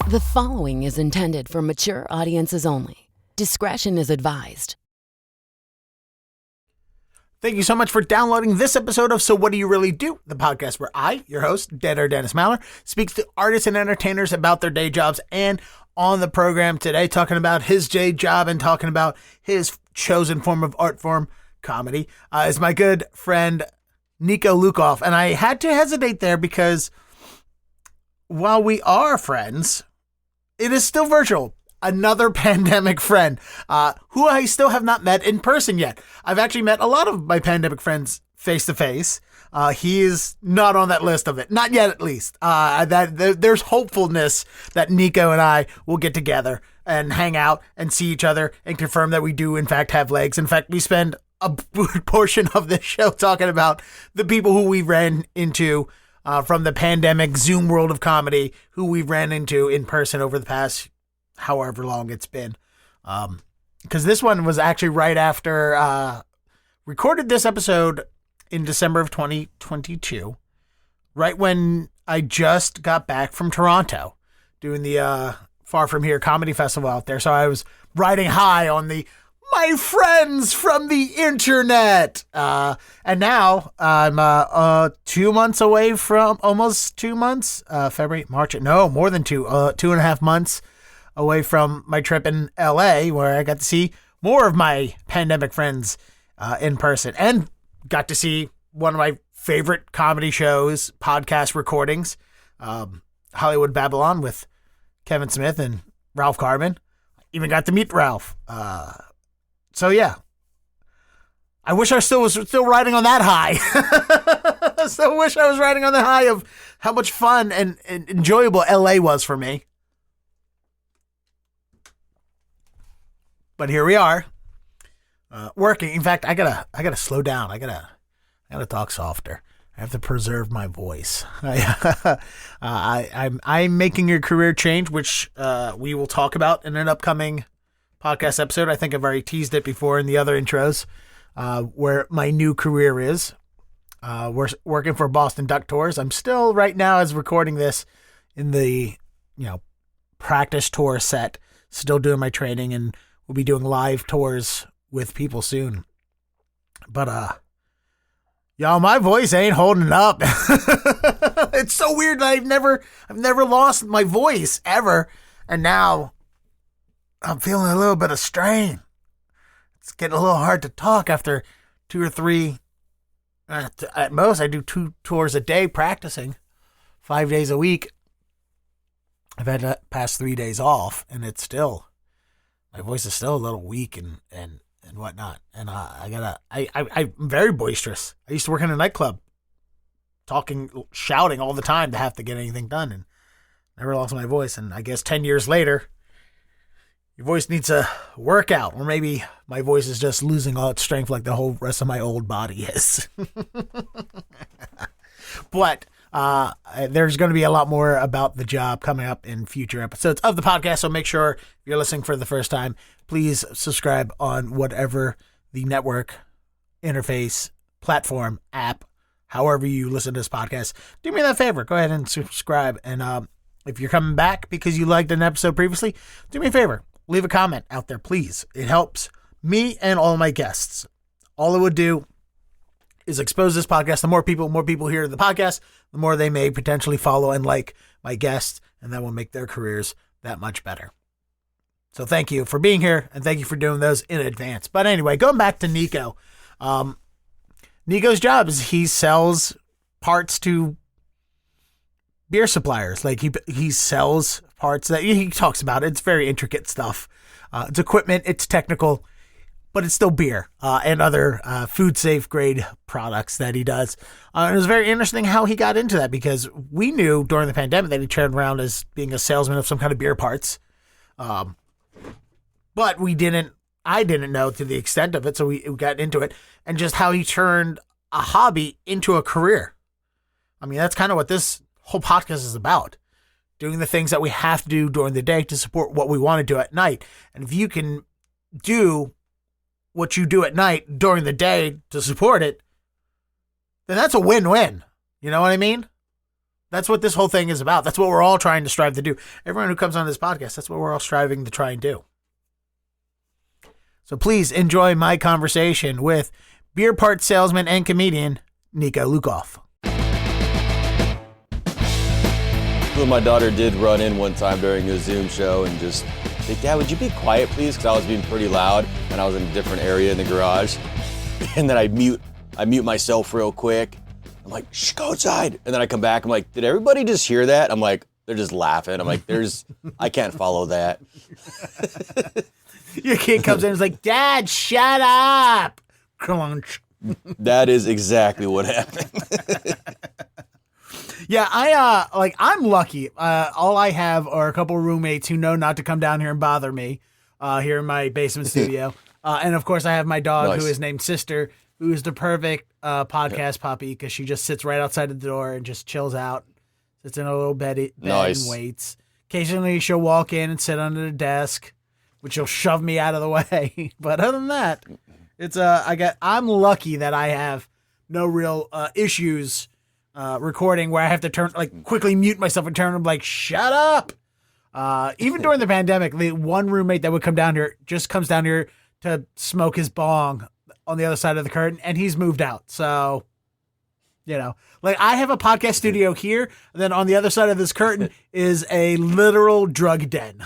The following is intended for mature audiences only. Discretion is advised. Thank you so much for downloading this episode of So What Do You Really Do? The podcast where I, your host, Deadair Dennis Maler, speaks to artists and entertainers about their day jobs. And on the program today, talking about his day job and talking about his chosen form of art form, comedy, is my good friend, Niko Lukoff. And I had to hesitate there because while we are friends, it is still virtual. Another pandemic friend, who I still have not met in person yet. I've actually met a lot of my pandemic friends face to face. He is not on that list of it. Not yet, at least. There's hopefulness that Niko and I will get together and hang out and see each other and confirm that we do, in fact, have legs. In fact, we spend a good portion of this show talking about the people who we ran into from the pandemic Zoom world of comedy, who we ran into in person over the past however long it's been. Because this one was actually right after, recorded this episode in December of 2022, right when I just got back from Toronto doing the Far From Here comedy festival out there. So I was riding high on my friends from the internet. And now I'm 2 months away from, almost 2 months, February, March, no, more than 2.5 months away from my trip in LA, where I got to see more of my pandemic friends in person and got to see one of my favorite comedy shows, podcast recordings, Hollywood Babylon with Kevin Smith and Ralph Garman. Even got to meet Ralph. So yeah, I wish I was still riding on that high. I still wish I was riding on the high of how much fun and enjoyable LA was for me. But here we are, working. In fact, I gotta slow down. I gotta talk softer. I have to preserve my voice. I'm making a career change, which we will talk about in an upcoming podcast episode. I think I've already teased it before in the other intros, where my new career is. We're working for Boston Duck Tours. I'm still right now, as recording this, in the practice tour set. Still doing my training, and we'll be doing live tours with people soon. But y'all, my voice ain't holding up. It's so weird that I've never lost my voice ever, and now I'm feeling a little bit of strain. It's getting a little hard to talk after 2 or 3. At most, I do 2 tours a day practicing, 5 days a week. I've had to pass 3 days off, and my voice is still a little weak and whatnot. And I'm very boisterous. I used to work in a nightclub, talking, shouting all the time to have to get anything done, and never lost my voice. And I guess 10 years later, your voice needs a workout, or maybe my voice is just losing all its strength like the whole rest of my old body is. But there's going to be a lot more about the job coming up in future episodes of the podcast. So make sure, if you're listening for the first time, please subscribe on whatever the network, interface, platform, app, however you listen to this podcast. Do me that favor. Go ahead and subscribe. And if you're coming back because you liked an episode previously, do me a favor. Leave a comment out there, please. It helps me and all my guests. All it would do is expose this podcast. The more people hear the podcast, the more they may potentially follow and like my guests, and that will make their careers that much better. So thank you for being here, and thank you for doing those in advance. But anyway, going back to Niko. Niko's job is he sells parts to beer suppliers. Like he sells parts that he talks about. It's very intricate stuff. It's equipment, it's technical, but it's still beer and other food safe grade products that he does. And it was very interesting how he got into that, because we knew during the pandemic that he turned around as being a salesman of some kind of beer parts. But I didn't know to the extent of it. So we got into it, and just how he turned a hobby into a career. I mean, that's kind of what this whole podcast is about. Doing the things that we have to do during the day to support what we want to do at night. And if you can do what you do at night during the day to support it, then that's a win-win. You know what I mean? That's what this whole thing is about. That's what we're all trying to strive to do. Everyone who comes on this podcast, that's what we're all striving to try and do. So please enjoy my conversation with beer part salesman and comedian, Niko Lukoff. My daughter did run in one time during a Zoom show and just say, "Dad, would you be quiet, please?" Because I was being pretty loud and I was in a different area in the garage. And then I mute myself real quick. I'm like, "Shh, go outside." And then I come back. I'm like, "Did everybody just hear that?" I'm like, they're just laughing. I'm like, I can't follow that. Your kid comes in and is like, "Dad, shut up." Crunch. That is exactly what happened. Yeah, I'm lucky. All I have are a couple of roommates who know not to come down here and bother me here in my basement studio. And of course, I have my dog, Nice. who is named Sister, who is the perfect podcast puppy because she just sits right outside the door and just chills out, sits in a little bed Nice. and waits. Occasionally, she'll walk in and sit under the desk, which she'll shove me out of the way. But other than that, I'm lucky that I have no real issues recording where I have to quickly mute myself and turn and be like, "Shut up." Even during the pandemic, the one roommate that would come down here just comes down here to smoke his bong on the other side of the curtain, and he's moved out. So, I have a podcast studio here, and then on the other side of this curtain is a literal drug den.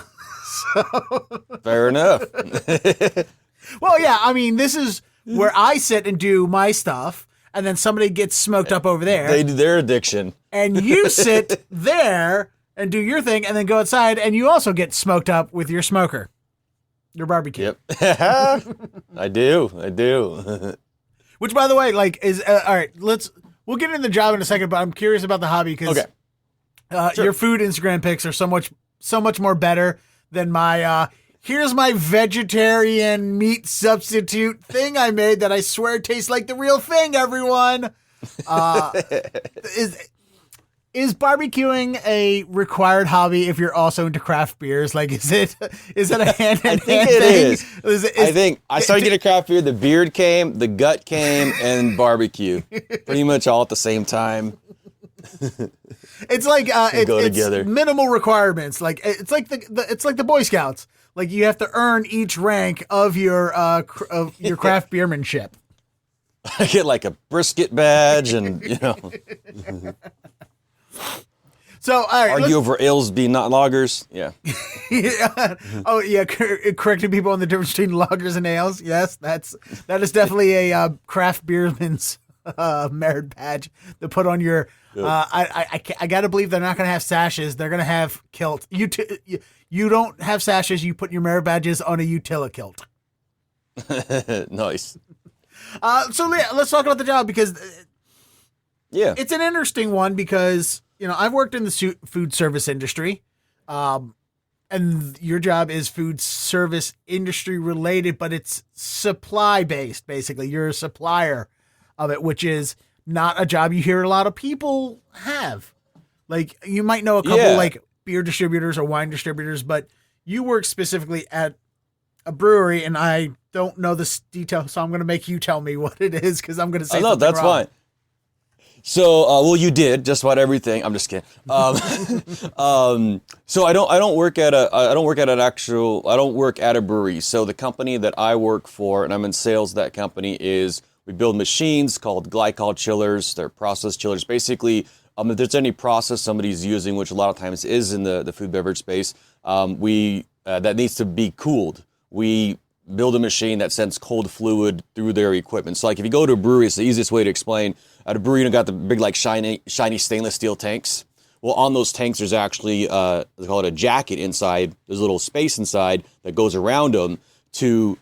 Fair enough. Well, yeah, I mean, this is where I sit and do my stuff, and then somebody gets smoked up over there. They do their addiction. And you sit there and do your thing and then go outside and you also get smoked up with your smoker, your barbecue. Yep. I do. Which, by the way, is all right, we'll get into the job in a second, but I'm curious about the hobby because Sure. Your food Instagram pics are so much more better than my, here's my vegetarian meat substitute thing I made that I swear tastes like the real thing, everyone. Is barbecuing a required hobby if you're also into craft beers? Like, is it a hand-in-hand thing? I think I started getting craft beer. The beard came, the gut came, and barbecue. Pretty much all at the same time. It's like go together. It's minimal requirements. Like it's like the Boy Scouts. Like you have to earn each rank of your craft beermanship. I get like a brisket badge, and So, all right, argue over ales being not lagers. Yeah. Yeah. Oh, yeah. Correcting people on the difference between lagers and ales. Yes, that is definitely a craft beerman's merit badge to put on your. Yep. I gotta believe they're not gonna have sashes. They're gonna have kilt. You don't have sashes. You put your merit badges on a utila kilt. Nice. So let's talk about the job because. Yeah, it's an interesting one because, I've worked in the food service industry, and your job is food service industry related, but it's supply based. Basically, you're a supplier of it, which is not a job you hear a lot of people have. Like you might know a couple like beer distributors or wine distributors, but you work specifically at a brewery, and I don't know this detail, so I'm going to make you tell me what it is because I'm going to say something that's wrong. fine. So, you did just about everything. I'm just kidding. So I don't work at a brewery. So the company that I work for, and I'm in sales, that company is, we build machines called glycol chillers. They're process chillers. Basically, if there's any process somebody's using, which a lot of times is in the food beverage space, that needs to be cooled. We build a machine that sends cold fluid through their equipment. So like if you go to a brewery, it's the easiest way to explain. At a brewery, got the big like shiny stainless steel tanks. Well, on those tanks, there's actually, they call it a jacket inside. There's a little space inside that goes around them to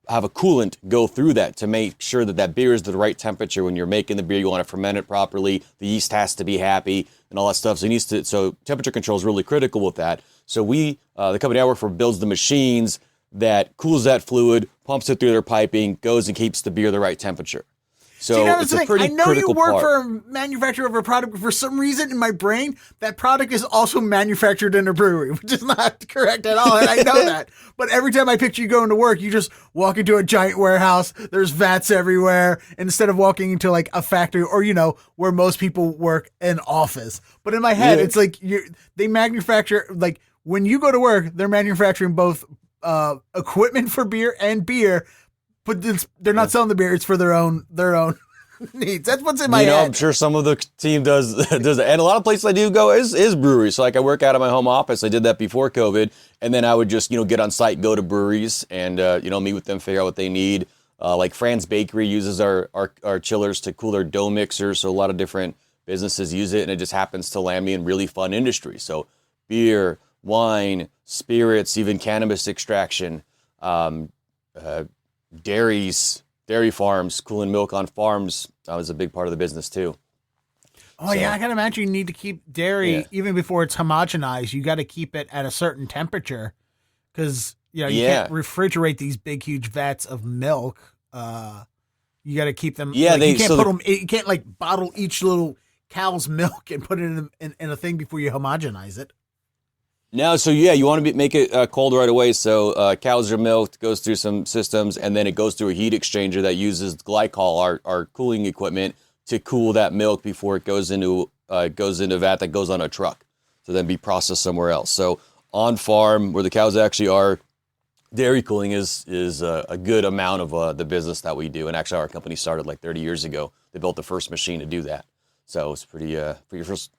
have a coolant go through that to make sure that beer is the right temperature. When you're making the beer, you want to ferment it properly. The yeast has to be happy and all that stuff. So temperature control is really critical with that. So the company I work for builds the machines that cools that fluid, pumps it through their piping, goes and keeps the beer the right temperature. So that's it's a pretty I know critical you work part. for a manufacturer of a product, but for some reason in my brain, that product is also manufactured in a brewery, which is not correct at all. And I know that. But every time I picture you going to work, you just walk into a giant warehouse. There's vats everywhere. And instead of walking into like a factory or, where most people work, an office. But in my head, it's like they manufacture, like when you go to work, they're manufacturing both equipment for beer and beer. But they're not selling the beer; it's for their own needs. That's what's in my head. I'm sure some of the team does that. And a lot of places I do go is breweries. So like I work out of my home office. I did that before COVID, and then I would just get on site, go to breweries, and meet with them, figure out what they need. Like Fran's Bakery uses our chillers to cool their dough mixers. So a lot of different businesses use it, and it just happens to land me in really fun industries. So beer, wine, spirits, even cannabis extraction. Dairy farms, cooling milk on farms. That was a big part of the business too. Oh, yeah, I can imagine you need to keep dairy, even before it's homogenized. You got to keep it at a certain temperature because, you can't refrigerate these big, huge vats of milk. You got to keep them. Yeah, you can't you can't like bottle each little cow's milk and put it in a thing before you homogenize it. No, so you want to make it cold right away. So cows are milked, goes through some systems, and then it goes through a heat exchanger that uses glycol, our cooling equipment, to cool that milk before it goes into a vat that goes on a truck to then be processed somewhere else. So on farm, where the cows actually are, dairy cooling is a good amount of the business that we do. And actually, our company started like 30 years ago. They built the first machine to do that. So it's pretty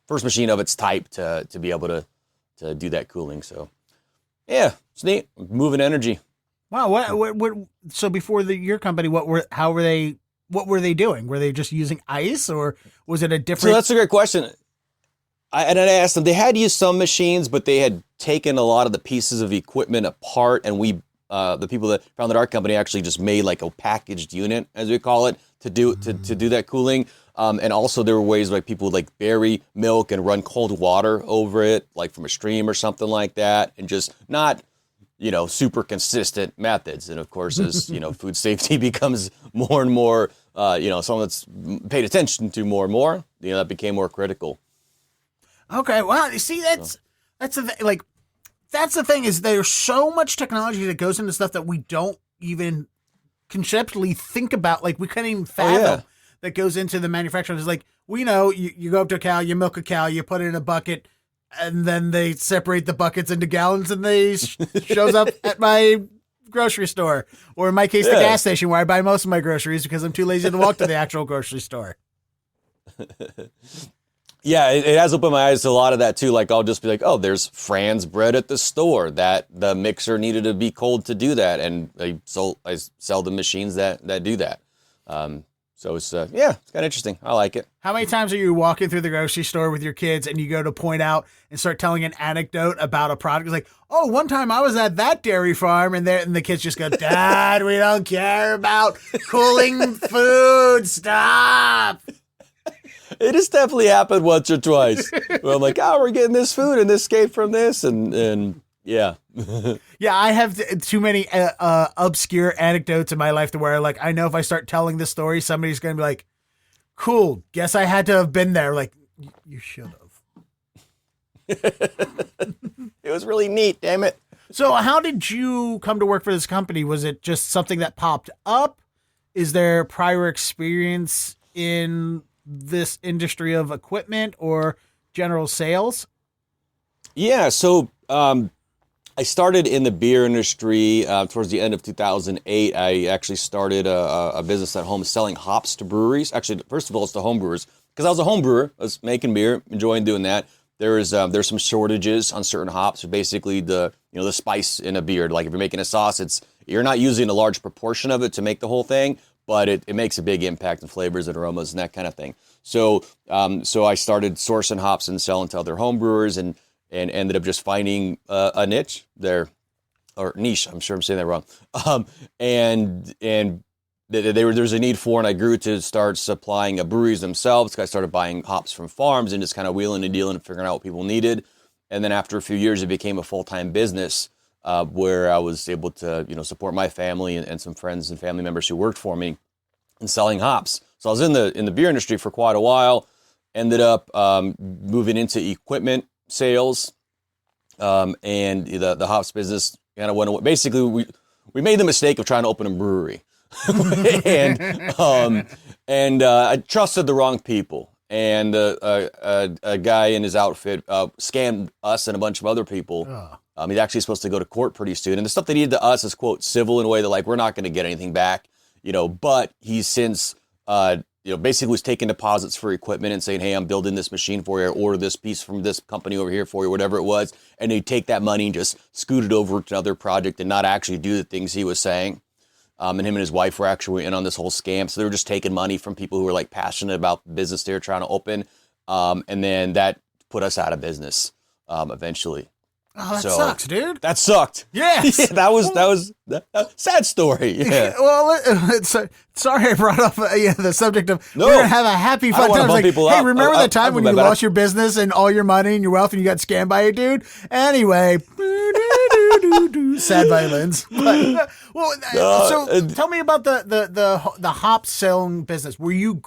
first machine of its type to be able to do that cooling. So yeah, it's neat. Moving energy. Wow. What so before your company, what were they doing? Were they just using ice, or was it a different? So that's a great question. I asked them, they had used some machines, but they had taken a lot of the pieces of equipment apart, and we, the people that founded our company, actually just made like a packaged unit, as we call it, to do that cooling. And also there were ways like people would like bury milk and run cold water over it, like from a stream or something like that, and just not, super consistent methods. And of course, as food safety becomes more and more, something that's paid attention to more and more, that became more critical. Okay, well, you see, that's the thing. Like, that's the thing, is there's so much technology that goes into stuff that we don't even conceptually think about. Like, we couldn't even fathom that goes into the manufacturing. It's like, we know you go up to a cow, you milk a cow, you put it in a bucket, and then they separate the buckets into gallons, and they shows up at my grocery store, or in my case, the gas station, where I buy most of my groceries because I'm too lazy to walk to the actual grocery store. Yeah, it has opened my eyes to a lot of that too. Like, I'll just be like, oh, there's Fran's bread at the store that the mixer needed to be cold to do that. And I sell the machines that do that. So it's, it's kind of interesting. I like it. How many times are you walking through the grocery store with your kids and you go to point out and start telling an anecdote about a product? It's like, oh, one time I was at that dairy farm, and the kids just go, Dad, we don't care about cooling food. Stop. It has definitely happened once or twice. Where I'm like, oh, we're getting this food, and this came from this, and yeah. Yeah, I have too many obscure anecdotes in my life to where, like, I know if I start telling this story, somebody's going to be like, cool, guess I had to have been there. Like, you should have. It was really neat, damn it. So how did you come to work for this company? Was it just something that popped up? Is there prior experience in this industry of equipment or general sales? Yeah, so I started in the beer industry towards the end of 2008. I actually started a business at home selling hops to breweries. Actually, first of all, it's to home brewers, because I was a home brewer. I was making beer, enjoying doing that. There's some shortages on certain hops. So basically, the spice in a beer. Like if you're making a sauce, you're not using a large proportion of it to make the whole thing, but it makes a big impact in flavors and aromas and that kind of thing. So I started sourcing hops and selling to other home brewers, and ended up just finding a niche there, or niche. I'm sure I'm saying that wrong. There's a need for, and I grew to start supplying breweries themselves. I started buying hops from farms and just kind of wheeling and dealing and figuring out what people needed. And then after a few years, it became a full-time business where I was able to support my family and some friends and family members who worked for me in selling hops. So I was in the beer industry for quite a while. Ended up moving into equipment sales, and the hops business kind of went away. Basically, we made the mistake of trying to open a brewery, and I trusted the wrong people. And a guy in his outfit scammed us and a bunch of other people. He's actually supposed to go to court pretty soon. And the stuff they needed to us is, quote, civil in a way that, like, we're not going to get anything back, but he's since, basically was taking deposits for equipment and saying, hey, I'm building this machine for you, or order this piece from this company over here for you, whatever it was. And he'd take that money and just scoot it over to another project and not actually do the things he was saying. And him and his wife were actually in on this whole scam. So they were just taking money from people who were like passionate about the business they were trying to open. And then that put us out of business eventually. Oh, that sucks, dude. That sucked. Yes. Yeah, that was sad story. Yeah. Well, sorry I brought up the subject of we're going to have a happy fun time. Like, hey, remember that time when you lost your business and all your money and your wealth and you got scammed by a dude? Anyway, sad violins. But, so tell me about the hop selling business. Were you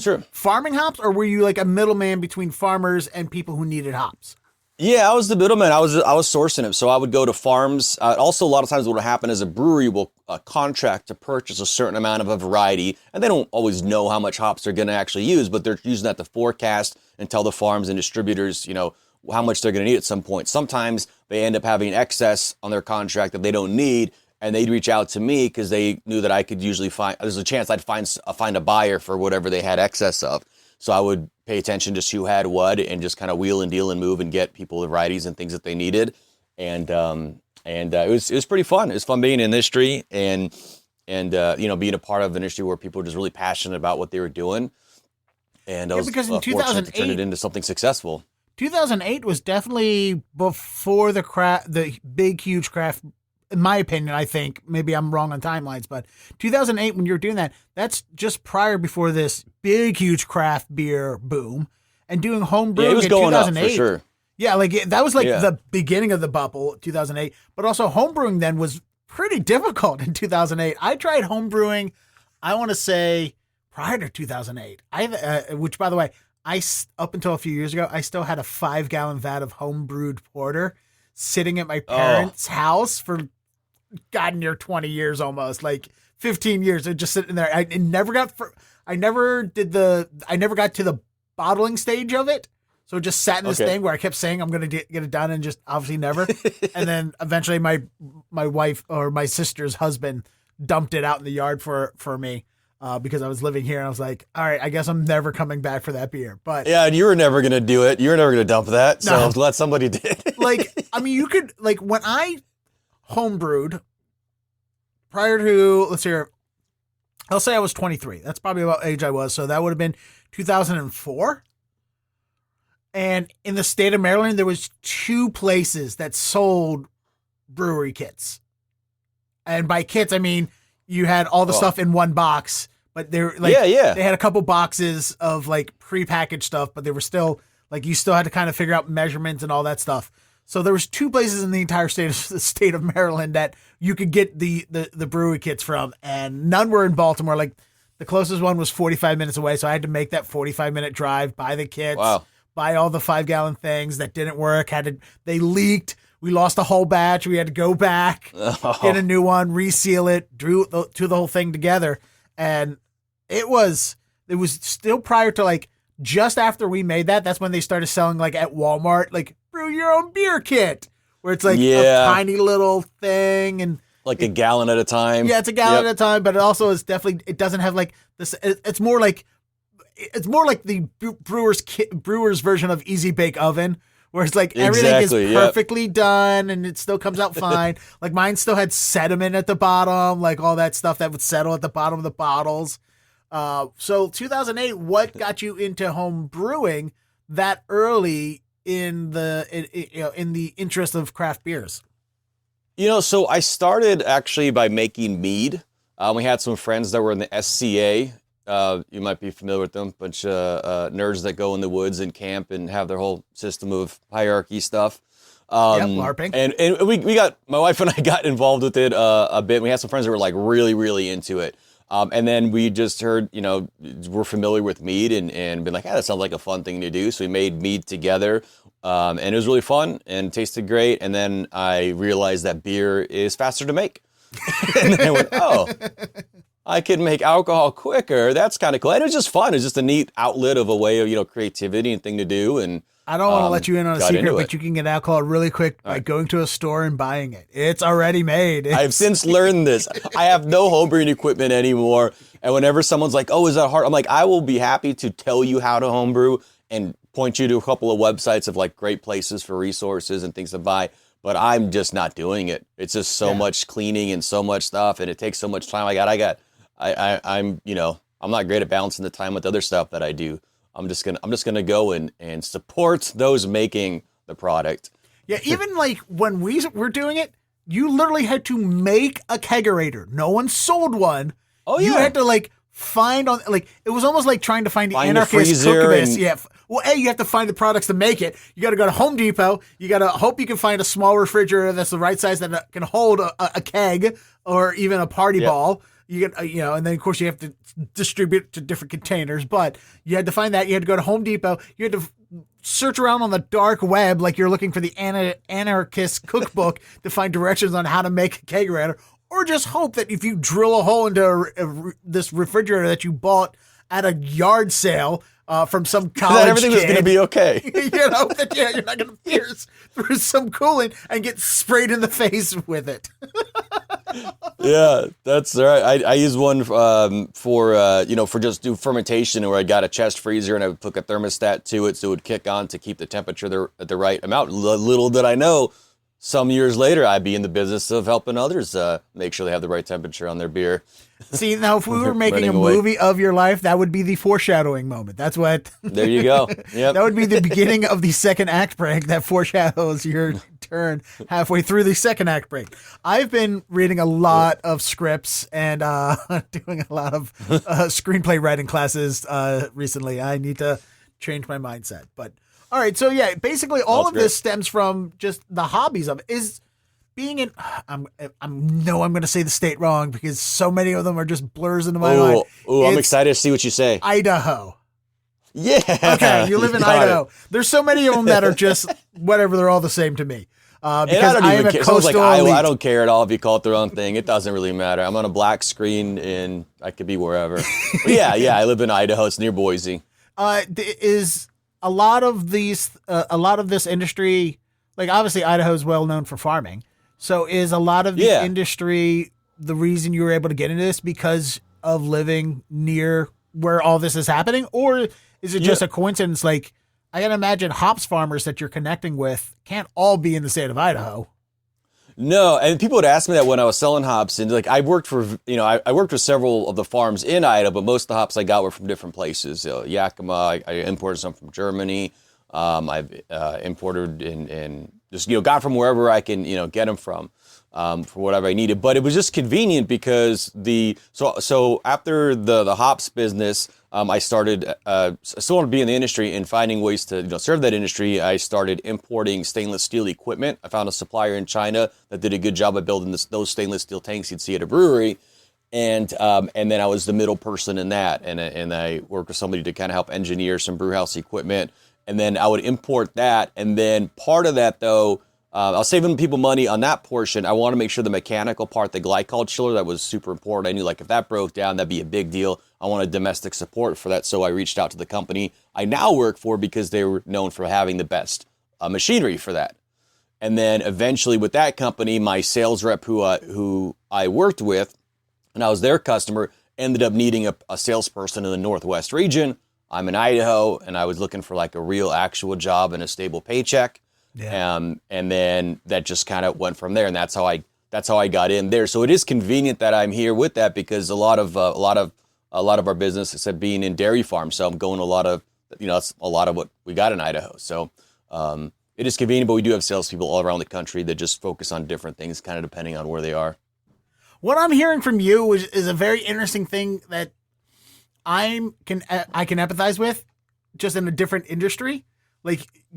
Sure. farming hops, or were you like a middleman between farmers and people who needed hops? Yeah, I was the middleman. I was sourcing it. So I would go to farms. Also, a lot of times what will happen is a brewery will contract to purchase a certain amount of a variety, and they don't always know how much hops they're going to actually use, but they're using that to forecast and tell the farms and distributors, how much they're going to need at some point. Sometimes they end up having excess on their contract that they don't need, and they'd reach out to me because they knew that I could usually there's a chance I'd find a buyer for whatever they had excess of. So I would pay attention to who had what and just kind of wheel and deal and move and get people the varieties and things that they needed. And it was pretty fun. It was fun being in the industry and being a part of an industry where people were just really passionate about what they were doing. And I was because in fortunate to turn it into something successful. 2008 was definitely before the big, huge craft. In my opinion, I think, maybe I'm wrong on timelines, but 2008, when you were doing that, that's just before this big, huge craft beer boom, and doing home brewing. Yeah, it was in going 2008. up for sure. Yeah, that was the beginning of the bubble, 2008. But also home brewing then was pretty difficult in 2008. I tried home brewing, I want to say, prior to 2008. Which, by the way, up until a few years ago, I still had a 5-gallon vat of home brewed porter sitting at my parents' house for God near 20 years, almost like 15 years. It just sitting there. I never got to the bottling stage of it. So it just sat in this thing where I kept saying I'm going to get it done and just obviously never. And then eventually my wife or my sister's husband dumped it out in the yard for me because I was living here, and I was like, all right, I guess I'm never coming back for that beer. But yeah, and you were never going to do it. You were never going to dump that. So I'm glad somebody did. You could, when I homebrewed prior to, I'll say I was 23. That's probably what age I was. So that would have been 2004. And in the state of Maryland, there was 2 places that sold brewery kits. And by kits, I mean, you had all the stuff in one box, but they had a couple boxes of prepackaged stuff, but they were still you still had to kind of figure out measurements and all that stuff. So there was 2 places in the entire state of Maryland that you could get the brewery kits from, and none were in Baltimore. The closest one was 45 minutes away, so I had to make that 45-minute drive, buy the kits, buy all the 5-gallon things that didn't work. They leaked. We lost a whole batch. We had to go back, get a new one, reseal it, do the whole thing together, and it was still prior to just after we made that. That's when they started selling at Walmart brew your own beer kit, where it's a tiny little thing and a gallon at a time. Yeah, it's a gallon at a time, but it also is definitely, it doesn't have this. It's more like the brewer's version of Easy Bake Oven, where it's everything is perfectly done and it still comes out fine. Mine still had sediment at the bottom, all that stuff that would settle at the bottom of the bottles. So 2008, what got you into home brewing that early in the interest of craft beers? So I started actually by making mead. We had some friends that were in the SCA. You might be familiar with them, bunch of nerds that go in the woods and camp and have their whole system of hierarchy stuff. LARPing. And we got, my wife and I got involved with it a bit. We had some friends that were really, really into it. And then we just heard, we're familiar with mead and been like, that sounds like a fun thing to do. So we made mead together, and it was really fun and tasted great. And then I realized that beer is faster to make. And then I went, I can make alcohol quicker. That's kind of cool. And it was just fun. It's just a neat outlet of a way of, creativity and thing to do. And I don't want to let you in on a secret, but you can get alcohol really quick by going to a store and buying it. It's already made. I've since learned this. I have no homebrewing equipment anymore. And whenever someone's like, is that hard? I'm like, I will be happy to tell you how to homebrew and point you to a couple of websites of great places for resources and things to buy. But I'm just not doing it. It's just so much cleaning and so much stuff. And it takes so much time. I'm not great at balancing the time with other stuff that I do. I'm just gonna go and support those making the product. Yeah, even when we were doing it, you literally had to make a kegerator. No one sold one. Oh yeah, you had to find it was almost like trying to find the anarchist cookabist. Yeah. Well, you have to find the products to make it. You got to go to Home Depot. You got to hope you can find a small refrigerator that's the right size that can hold a keg or even a party ball. You get, and then of course you have to distribute it to different containers, but you had to find that. You had to go to Home Depot. You had to search around on the dark web like you're looking for the anarchist cookbook to find directions on how to make a kegerator, or just hope that if you drill a hole into this refrigerator that you bought at a yard sale from some college that everything was going to be okay. You're not going to pierce through some coolant and get sprayed in the face with it. Yeah, that's right. I use one for just do fermentation, where I got a chest freezer and I would hook a thermostat to it so it would kick on to keep the temperature at the right amount. Little did I know, some years later I'd be in the business of helping others make sure they have the right temperature on their beer. See, now if we were making a movie of your life, that would be the foreshadowing moment. That's what. There you go. Yep. That would be the beginning of the second act break that foreshadows your turn halfway through the second act break. I've been reading a lot of scripts and doing a lot of screenplay writing classes recently. I need to change my mindset. But all right, so yeah, basically all of this stems from just the hobbies of it. Is being in, I'm going to say the state wrong because so many of them are just blurs into my mind. I'm excited to see what you say. Idaho. Yeah. Okay, you live in Idaho. There's so many of them that are just whatever. They're all the same to me. Because I am a coastal elite. I don't care at all if you call it the wrong thing. It doesn't really matter. I'm on a black screen and I could be wherever. But yeah, I live in Idaho. It's near Boise. Is a lot of this industry, obviously Idaho is well known for farming. So is a lot of the industry the reason you were able to get into this because of living near where all this is happening? Or is it just a coincidence? I can imagine hops farmers that you're connecting with can't all be in the state of Idaho. No, and people would ask me that when I was selling hops, and I worked for, I worked with several of the farms in Idaho, but most of the hops I got were from different places. Yakima, I imported some from Germany. I've imported and just, got from wherever I can, get them from, for whatever I needed. But it was just convenient because so after the hops business, I started, I still want to be in the industry and finding ways to, serve that industry. I started importing stainless steel equipment. I found a supplier in China that did a good job of building those stainless steel tanks you'd see at a brewery. And then I was the middle person in that. And I worked with somebody to kind of help engineer some brew house equipment. And then I would import that. And then part of that, though, I was saving people money on that portion. I want to make sure the mechanical part, the glycol chiller, that was super important. I knew if that broke down, that'd be a big deal. I wanted domestic support for that. So I reached out to the company I now work for because they were known for having the best machinery for that. And then eventually with that company, my sales rep who I worked with, and I was their customer, ended up needing a salesperson in the Northwest region. I'm in Idaho, and I was looking for a real actual job and a stable paycheck. Yeah. And then that just kind of went from there, and that's how I got in there. So it is convenient that I'm here with that because a lot of our business is being in dairy farms. So I'm going to a lot of, that's a lot of what we got in Idaho. So it is convenient, but we do have salespeople all around the country that just focus on different things, kind of depending on where they are. What I'm hearing from you is a very interesting thing that I can empathize with, just in a different industry.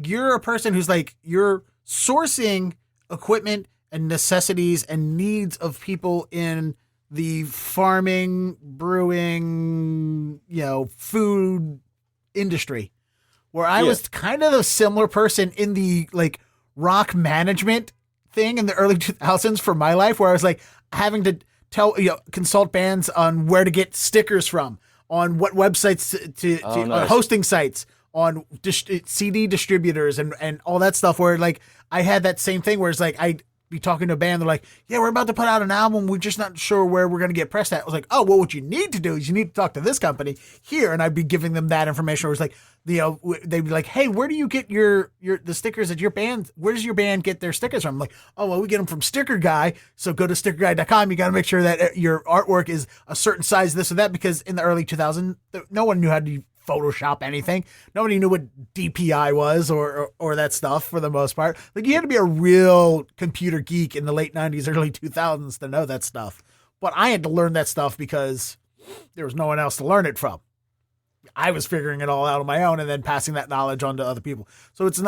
You're a person who's you're sourcing equipment and necessities and needs of people in the farming, brewing, food industry, where I was kind of a similar person in the like rock management thing in the early 2000s for my life, where I was like having to consult bands on where to get stickers from, on what websites on hosting sites, on CD distributors and all that stuff, where like I had that same thing where it's like I'd be talking to a band, they're like, yeah, we're about to put out an album, we're just not sure where we're going to get pressed at. I was like, oh, well, what you need to do is you need to talk to this company here, and I'd be giving them that information. Where it's like, they'd be like, hey, where do you get the stickers at your band? Where does your band get their stickers from? I'm like, oh, well, we get them from Sticker Guy, so go to stickerguy.com. You got to make sure that your artwork is a certain size, this or that, because in the early 2000s, no one knew how to Photoshop anything. Nobody knew what DPI was or that stuff for the most part. Like, you had to be a real computer geek in the late 90s, early 2000s to know that stuff. But I had to learn that stuff because there was no one else to learn it from. I was figuring it all out on my own and then passing that knowledge on to other people. So it's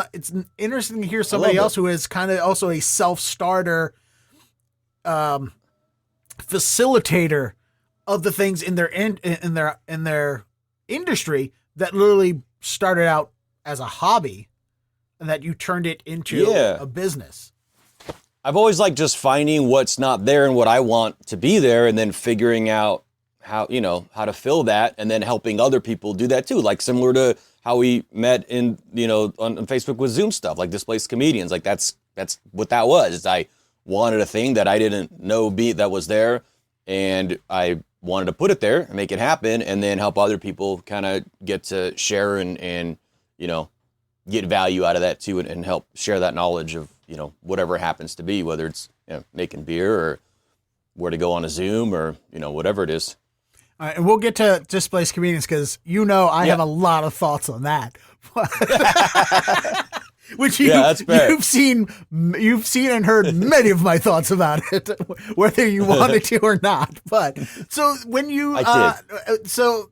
interesting to hear somebody else who is kind of also a self-starter, facilitator of the things in their industry that literally started out as a hobby and that you turned it into a business. I've always liked just finding what's not there and what I want to be there, and then figuring out how to fill that, and then helping other people do that too. Like similar to how we met in, on Facebook with Zoom stuff, like Displaced Comedians. Like that's what that was. I wanted a thing that I didn't know that was there, and I wanted to put it there and make it happen, and then help other people kind of get to share and get value out of that too, and help share that knowledge of, whatever it happens to be, whether it's making beer or where to go on a Zoom or, whatever it is. All right, and we'll get to Displaced Comedians because I have a lot of thoughts on that. Which you've seen and heard many of my thoughts about it, whether you wanted to or not. But so when you, so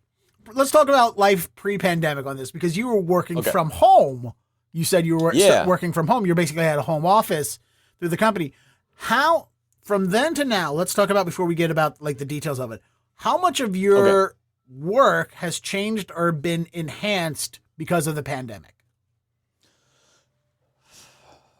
let's talk about life pre-pandemic on this, because you were working from home. You said you were working from home. You basically had a home office through the company. How, from then to now, let's talk about, before we get about like the details of it, how much of your work has changed or been enhanced because of the pandemic?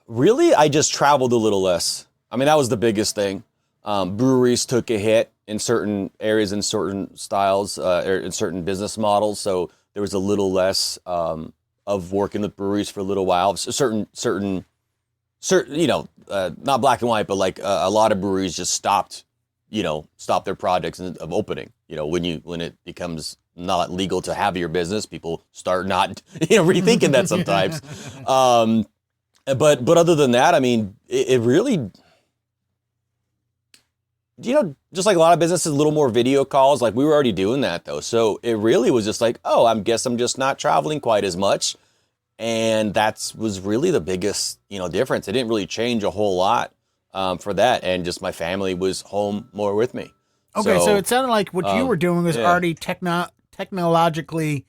Really, I just traveled a little less. I mean, that was the biggest thing. Breweries took a hit in certain areas, in certain styles, or in certain business models. So there was a little less of working with breweries for a little while. Certain, not black and white, but like a lot of breweries just stopped their projects of opening. When it becomes not legal to have your business, people start not, rethinking that sometimes. But other than that, I mean, it really, just like a lot of businesses, a little more video calls. Like, we were already doing that though. So it really was just like, I guess I'm just not traveling quite as much. And that was really the biggest, difference. It didn't really change a whole lot for that. And just my family was home more with me. Okay. So it sounded like what you were doing was already technologically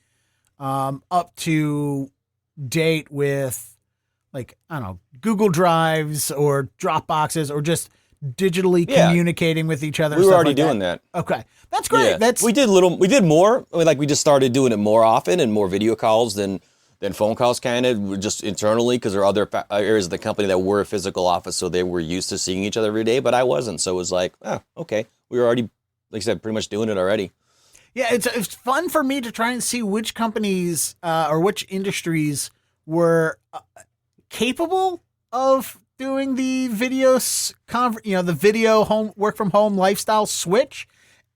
up to date with, like, I don't know, Google Drives or Dropboxes, or just digitally communicating with each other. We were already doing that. Okay. That's great. Yeah. We did more. I mean, we just started doing it more often and more video calls than phone calls, kind of just internally, because there are other areas of the company that were a physical office, so they were used to seeing each other every day, but I wasn't. So it was like, okay. We were already, like I said, pretty much doing it already. Yeah, it's fun for me to try and see which companies or which industries were capable of doing the the video home work from home lifestyle switch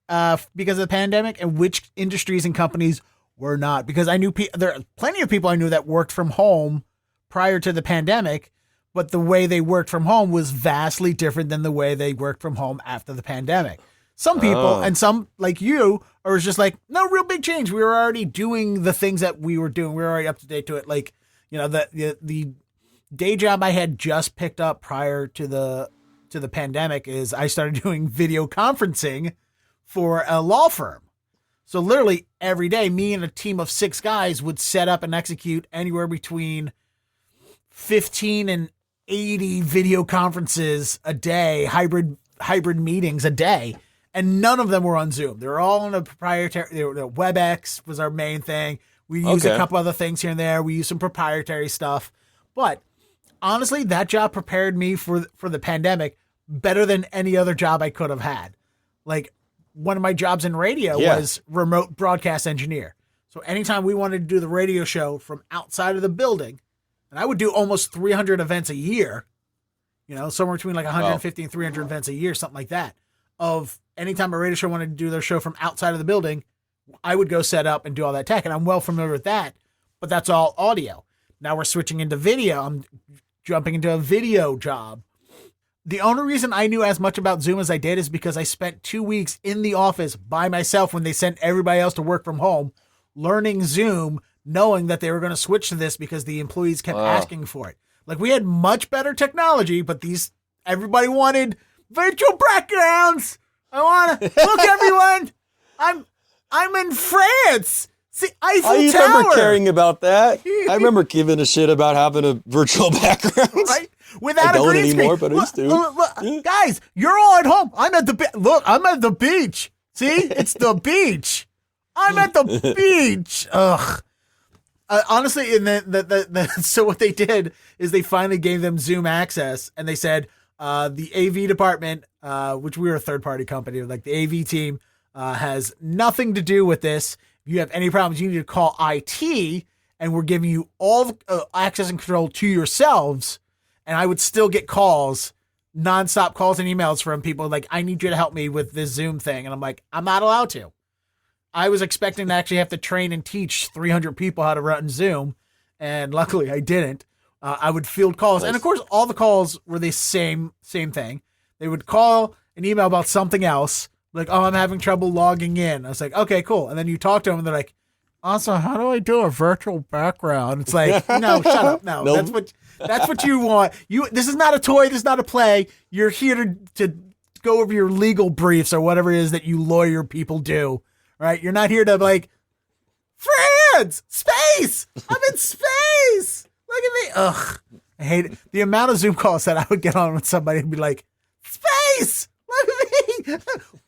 because of the pandemic, and which industries and companies were not. Because I knew there are plenty of people I knew that worked from home prior to the pandemic, but the way they worked from home was vastly different than the way they worked from home after the pandemic. Some people, and some like you, are just like, no real big change. We were already doing the things that we were doing. We were already up to date to it. Like, the day job I had just picked up prior to the pandemic is I started doing video conferencing for a law firm. So literally every day, me and a team of 6 guys would set up and execute anywhere between 15 and 80 video conferences a day, hybrid meetings a day. and none of them were on Zoom. They were all on a proprietary. WebEx was our main thing. We use a couple other things here and there. We use some proprietary stuff, but honestly, that job prepared me for the pandemic better than any other job I could have had. Like, one of my jobs in radio was remote broadcast engineer. So anytime we wanted to do the radio show from outside of the building, and I would do almost 300 events a year, somewhere between like 150 and 300 events a year, something like that. Of anytime a radio show wanted to do their show from outside of the building, I would go set up and do all that tech. And I'm well familiar with that, but that's all audio. Now we're switching into video. I'm jumping into a video job. The only reason I knew as much about Zoom as I did is because I spent 2 weeks in the office by myself when they sent everybody else to work from home, learning Zoom, knowing that they were going to switch to this because the employees kept asking for it. Like, we had much better technology, but everybody wanted virtual backgrounds. I want to look, everyone. I'm in France. See, Eiffel I Tower. remember caring about that. I remember giving a shit about having a virtual background. Right? Without I don't a green anymore, screen. but I used to. Look, guys, you're all at home. I'm at I'm at the beach. See, it's the beach. I'm at the beach. Ugh. Honestly, and so what they did is they finally gave them Zoom access, and they said the AV department, which we were a third-party company, like the AV team, has nothing to do with this. If you have any problems, you need to call IT, and we're giving you all access and control to yourselves. And I would still get calls, nonstop calls and emails from people like, I need you to help me with this Zoom thing. And I'm like, I'm not allowed to. I was expecting to actually have to train and teach 300 people how to run Zoom. And luckily I didn't. I would field calls. Nice. And of course, all the calls were the same thing. They would call an email about something else. Like, oh, I'm having trouble logging in. I was like, okay, cool. And then you talk to them and they're like, also, how do I do a virtual background? It's like, no, shut up. No, nope. That's what you want. This is not a toy. This is not a play. You're here to go over your legal briefs or whatever it is that you lawyer people do, right? You're not here to like, France, space. I'm in space. Look at me. Ugh, I hate it. The amount of Zoom calls that I would get on with somebody and be like, space. Look at me.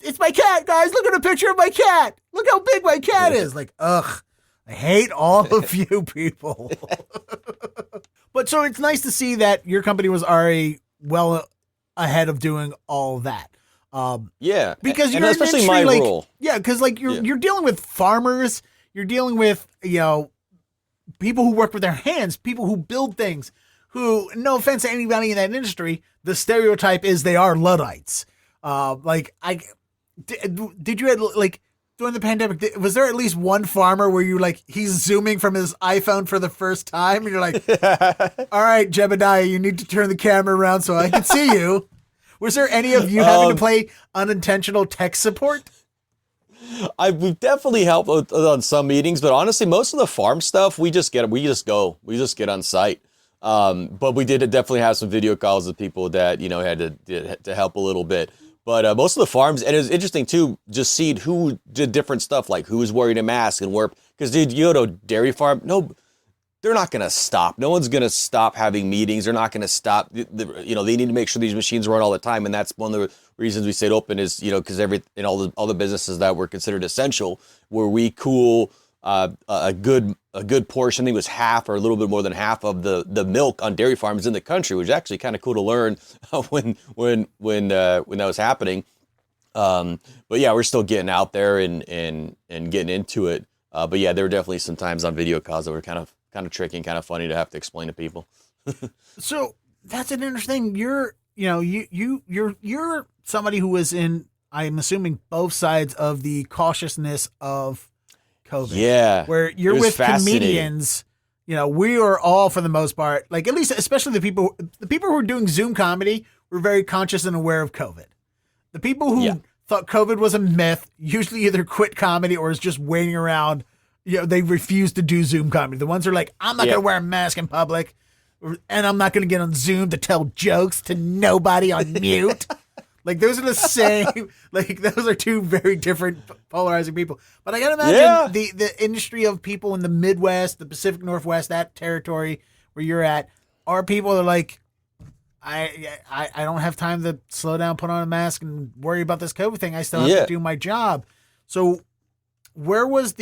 It's my cat, guys. Look at a picture of my cat. Look how big my cat is. Like, ugh, I hate all of you people. But so it's nice to see that your company was already well ahead of doing all that. Yeah, because you're especially my role. Yeah, because like you're dealing with farmers, you're dealing with people who work with their hands, people who build things. Who, no offense to anybody in that industry, the stereotype is they are Luddites. Did you like during the pandemic? Was there at least one farmer where you like he's zooming from his iPhone for the first time, and you're like, "All right, Jebediah, you need to turn the camera around so I can see you." Was there any of you having to play unintentional tech support? We've definitely helped on some meetings, but honestly, most of the farm stuff we just get on site. But we did definitely have some video calls with people that had to help a little bit. But most of the farms, and it was interesting too, just seeing who did different stuff, like who's wearing a mask and because dude, you go to a dairy farm, no, they're not going to stop. No one's going to stop having meetings. They're not going to stop. They need to make sure these machines run all the time. And that's one of the reasons we stayed open is, because all the businesses that were considered essential, where we cool a good portion, I think it was half or a little bit more than half of the milk on dairy farms in the country, which is actually kind of cool to learn when that was happening. But yeah, we're still getting out there and getting into it. But yeah, there were definitely some times on video calls that were kind of tricky and kind of funny to have to explain to people. So that's an interesting. You're somebody who was in, I'm assuming, both sides of the cautiousness of COVID. Yeah. Where you're with comedians, we are all, for the most part, like at least, especially the people who are doing Zoom comedy were very conscious and aware of COVID. The people who thought COVID was a myth usually either quit comedy or is just waiting around. They refuse to do Zoom comedy. The ones who are like, I'm not going to wear a mask in public and I'm not going to get on Zoom to tell jokes to nobody on mute. Like, those are the same, like, those are two very different polarizing people. But I got to imagine the industry of people in the Midwest, the Pacific Northwest, that territory where you're at, are people that are like, I don't have time to slow down, put on a mask, and worry about this COVID thing. I still have to do my job. So where was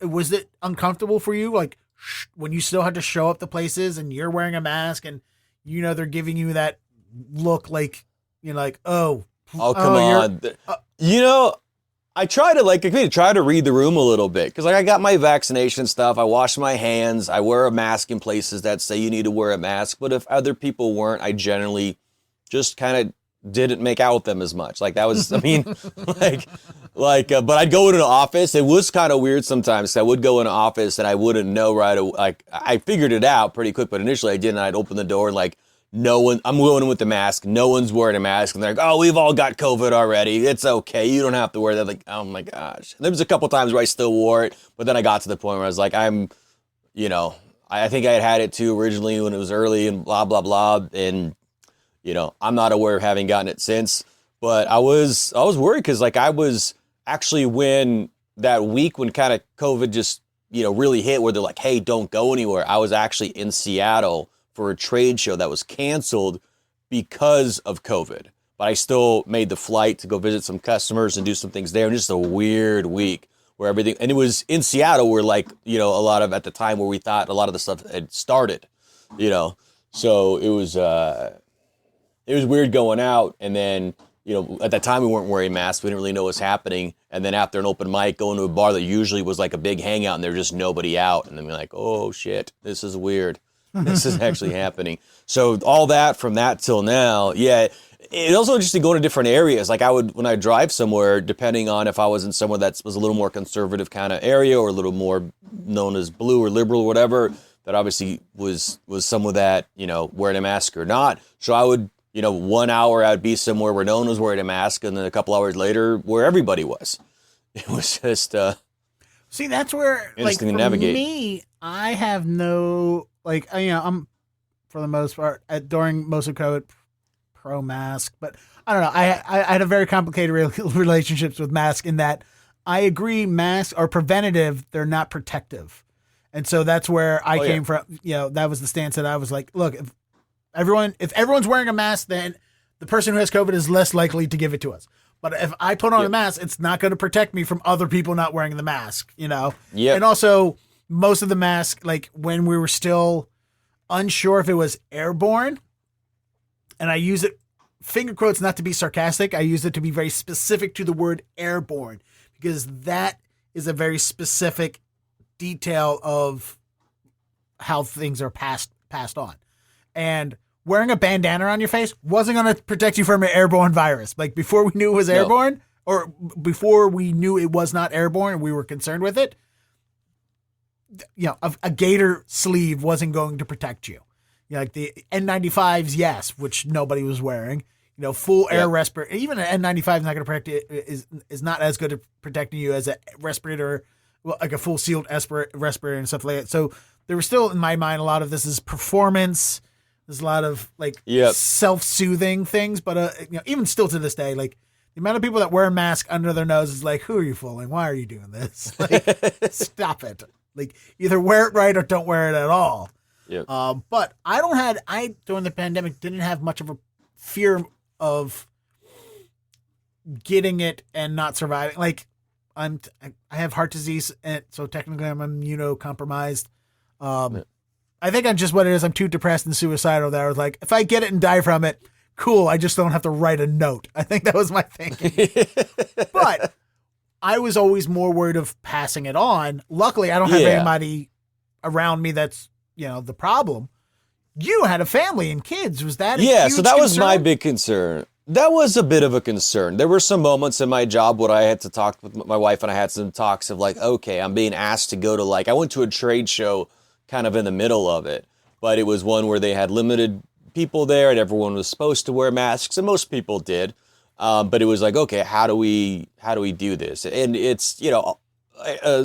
was it uncomfortable for you? Like when you still had to show up to places and you're wearing a mask and, they're giving you that look like, like, oh, come on. I try to read the room a little bit because I got my vaccination stuff. I wash my hands. I wear a mask in places that say you need to wear a mask. But if other people weren't, I generally just kind of didn't make out with them as much. Like that was, but I'd go into an office. It was kind of weird sometimes. I would go in an office and I wouldn't know right away. Like I figured it out pretty quick, but initially I didn't. I'd open the door and I'm going in with the mask. No one's wearing a mask. And they're like, oh, we've all got COVID already. It's okay. You don't have to wear that. Like, oh my gosh. And there was a couple times where I still wore it, but then I got to the point where I was like, I think I had it too originally when it was early and blah, blah, blah. And, I'm not aware of having gotten it since, but I was worried because I was actually when that week when kind of COVID just, really hit where they're like, hey, don't go anywhere. I was actually in Seattle for a trade show that was canceled because of COVID. But I still made the flight to go visit some customers and do some things there. And just a weird week where everything, and it was in Seattle where a lot of, at the time where we thought a lot of the stuff had started, So it was weird going out. And then, at that time we weren't wearing masks. We didn't really know what was happening. And then after an open mic, going to a bar that usually was like a big hangout and there was just nobody out. And then we're like, oh shit, this is weird. This is actually happening. So all that from that till now, yeah. It's also interesting going to different areas. Like when I drive somewhere, depending on if I was in somewhere that was a little more conservative kind of area or a little more known as blue or liberal or whatever, that obviously was someone that, wearing a mask or not. So I would, 1 hour I'd be somewhere where no one was wearing a mask and then a couple hours later where everybody was. It was just, see, that's where, interesting for to navigate. me, I have no... I'm, for the most part, during most of COVID, pro-mask. But I don't know. I had a very complicated relationships with masks in that I agree masks are preventative. They're not protective. And so that's where I came from. That was the stance that I was like, look, if everyone's wearing a mask, then the person who has COVID is less likely to give it to us. But if I put on a mask, it's not going to protect me from other people not wearing the mask, Yeah. And also... most of the mask, like when we were still unsure if it was airborne, and I use it, finger quotes, not to be sarcastic, I use it to be very specific to the word airborne, because that is a very specific detail of how things are passed on. And wearing a bandana on your face wasn't going to protect you from an airborne virus. Like before we knew it was airborne, or before we knew it was not airborne and we were concerned with it, a gator sleeve wasn't going to protect you. Like the N95s, yes, which nobody was wearing. Full air respirator. Even an N95 is not going to protect it. Is not as good at protecting you as a respirator, like a full sealed respirator and stuff like that. So there was still, in my mind, a lot of this is performance. There's a lot of self-soothing things, but even still to this day, like the amount of people that wear a mask under their nose is like, who are you fooling? Why are you doing this? Like, stop it. Like either wear it right or don't wear it at all. Yeah. But I during the pandemic didn't have much of a fear of getting it and not surviving. Like I have heart disease, and so technically I'm immunocompromised. I think I'm just what it is. I'm too depressed and suicidal that I was like, if I get it and die from it, cool. I just don't have to write a note. I think that was my thinking. But I was always more worried of passing it on. Luckily, I don't have anybody around me that's, the problem. You had a family and kids. Was that a huge so that was concern? my big concern. That was a bit of a concern. There were some moments in my job where I had to talk with my wife, and I had some talks of like, okay, I'm being asked to go to I went to a trade show kind of in the middle of it, but it was one where they had limited people there and everyone was supposed to wear masks, and most people did. But it was like, okay, how do we do this? And it's,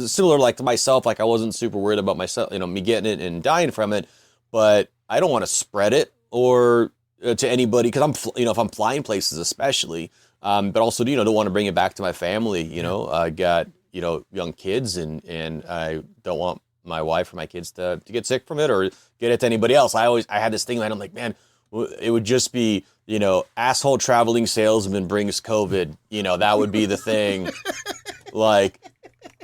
similar like to myself, like I wasn't super worried about myself, me getting it and dying from it, but I don't want to spread it or to anybody, because I'm, if I'm flying places especially, but also, don't want to bring it back to my family. I got, young kids and I don't want my wife or my kids to get sick from it or get it to anybody else. I had this thing that I'm like, man, it would just be, asshole traveling salesman brings COVID. That would be the thing. like,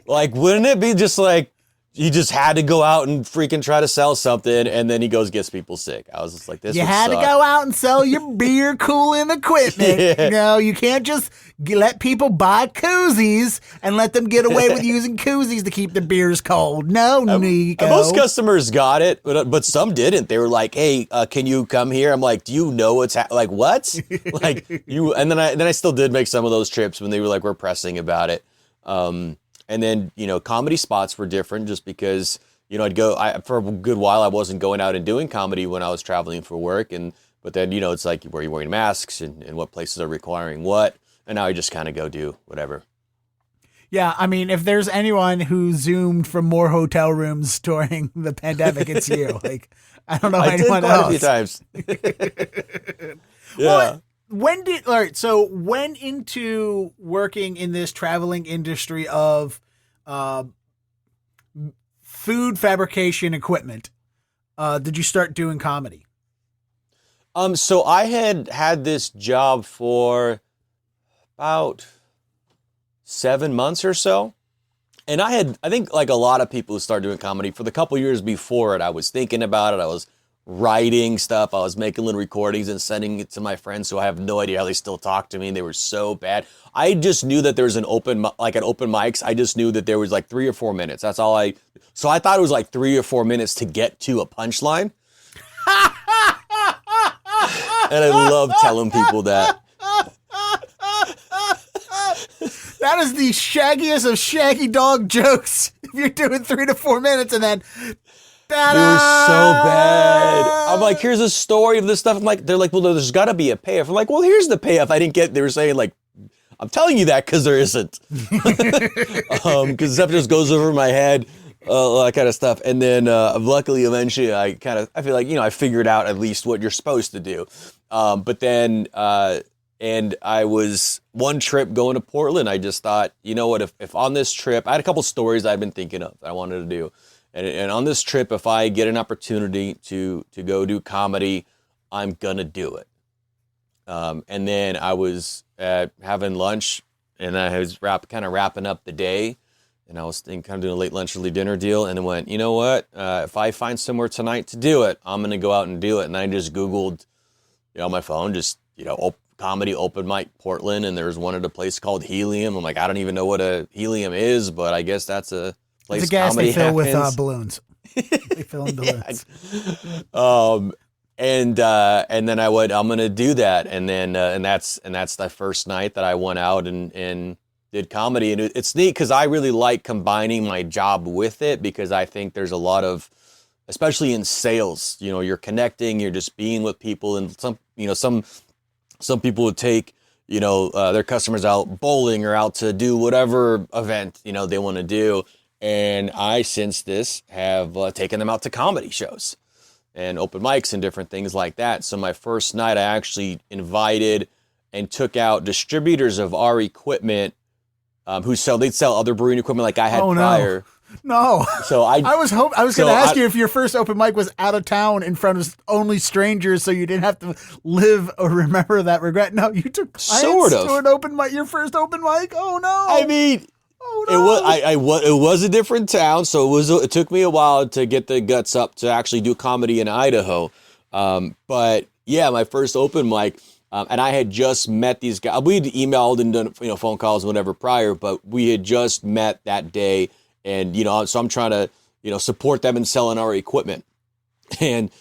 wouldn't it be just like, he just had to go out and freaking try to sell something, and then he gets people sick. I was just like, this. You had to go out and sell your beer cooling equipment. Yeah. You can't just let people buy koozies and let them get away with using koozies to keep their beers cold. No, Niko. Most customers got it, but some didn't. They were like, "Hey, can you come here?" I'm like, "Do you know what's like what?" Like you, and then I still did make some of those trips when they were like, "We're pressing about it." And then, comedy spots were different just because, I'd go, for a good while, I wasn't going out and doing comedy when I was traveling for work. But then, it's like, where you're wearing masks and what places are requiring what. And now I just kind of go do whatever. Yeah. I mean, if there's anyone who Zoomed from more hotel rooms during the pandemic, it's you. Like, I don't know anyone else. A few times. Yeah. So when into working in this traveling industry of food fabrication equipment, did you start doing comedy? So I had this job for about 7 months or so. And I think like a lot of people who start doing comedy, for the couple years before it, I was thinking about it. I was writing stuff. I was making little recordings and sending it to my friends, so I have no idea how they still talk to me. They were so bad. I just knew that there was an open mics. I just knew that there was like 3 or 4 minutes. That's all so I thought it was like 3 or 4 minutes to get to a punchline. And I love telling people that. That is the shaggiest of shaggy dog jokes. If you're doing 3 to 4 minutes and then they were so bad. I'm like, here's a story of this stuff. I'm like, they're like, well, there's got to be a payoff. I'm like, well, here's the payoff. I didn't get. They were saying like, I'm telling you that because there isn't. Because stuff just goes over my head, all that kind of stuff. And then luckily, eventually, I feel like I figured out at least what you're supposed to do. But then, and I was one trip going to Portland. I just thought, you know what? If on this trip, I had a couple stories I'd been thinking of that I wanted to do. And on this trip, if I get an opportunity to go do comedy, I'm going to do it. And then I was having lunch, and I was kind of wrapping up the day. And I was kind of doing a late lunch, early dinner deal. And I went, you know what? If I find somewhere tonight to do it, I'm going to go out and do it. And I just Googled, on my phone, comedy open mic Portland. And there was one at a place called Helium. I'm like, I don't even know what a Helium is, but I guess that's a place. It's a gas they fill happens. with balloons. They fill in balloons. And then I went, I'm gonna do that, and then and that's the first night that I went out and did comedy, and it's neat because I really like combining my job with it because I think there's a lot of, especially in sales, you're connecting, you're just being with people, and some people would take their customers out bowling or out to do whatever event they want to do. And I, since this, have taken them out to comedy shows and open mics and different things like that. So my first night, I actually invited and took out distributors of our equipment they'd sell other brewing equipment like I had prior. No. So I was going to ask you if your first open mic was out of town in front of only strangers, so you didn't have to live or remember that regret. No, you took clients to an open mic, your first open mic. Oh no. I mean, it was a different town, so it took me a while to get the guts up to actually do comedy in Idaho. But yeah, my first open mic, and I had just met these guys. We'd emailed and done phone calls and whatever prior, but we had just met that day, and so I'm trying to support them in selling our equipment, and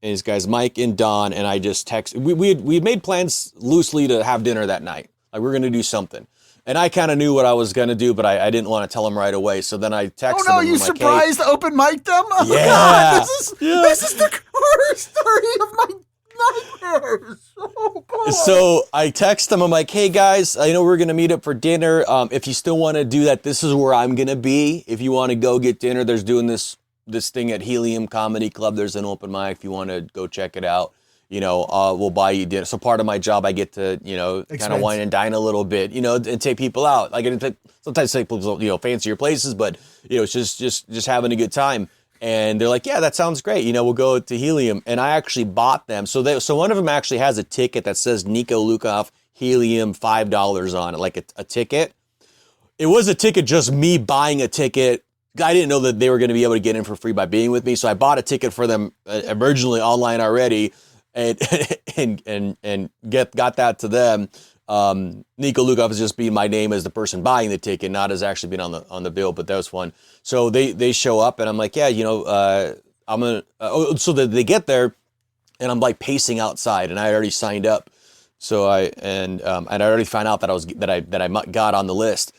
these guys Mike and Don, and I just texted. We had made plans loosely to have dinner that night, like we're gonna do something. And I kind of knew what I was going to do, but I didn't want to tell them right away. So then I texted them. Oh, no, you surprised open mic them? Oh, yeah. God, this is the horror story of my nightmares. Oh, God. So I text them. I'm like, hey, guys, I know we're going to meet up for dinner. If you still want to do that, this is where I'm going to be. If you want to go get dinner, there's doing this thing at Helium Comedy Club. There's an open mic. If you want to go check it out. We'll buy you dinner. So part of my job, I get to, kind of wine and dine a little bit, and take people out. Sometimes take people, fancier places, but, it's just having a good time. And they're like, yeah, that sounds great. We'll go to Helium. And I actually bought them. So one of them actually has a ticket that says Niko Lukoff Helium $5 on it, like a ticket. It was a ticket, just me buying a ticket. I didn't know that they were going to be able to get in for free by being with me. So I bought a ticket for them originally online already and got that to them. Niko Lukoff is just being my name as the person buying the ticket, not as actually being on the bill, but that was fun. So they show up and I'm like, yeah, I'm gonna, so that they get there and I'm like pacing outside and I had already signed up. So I already found out that I got on the list.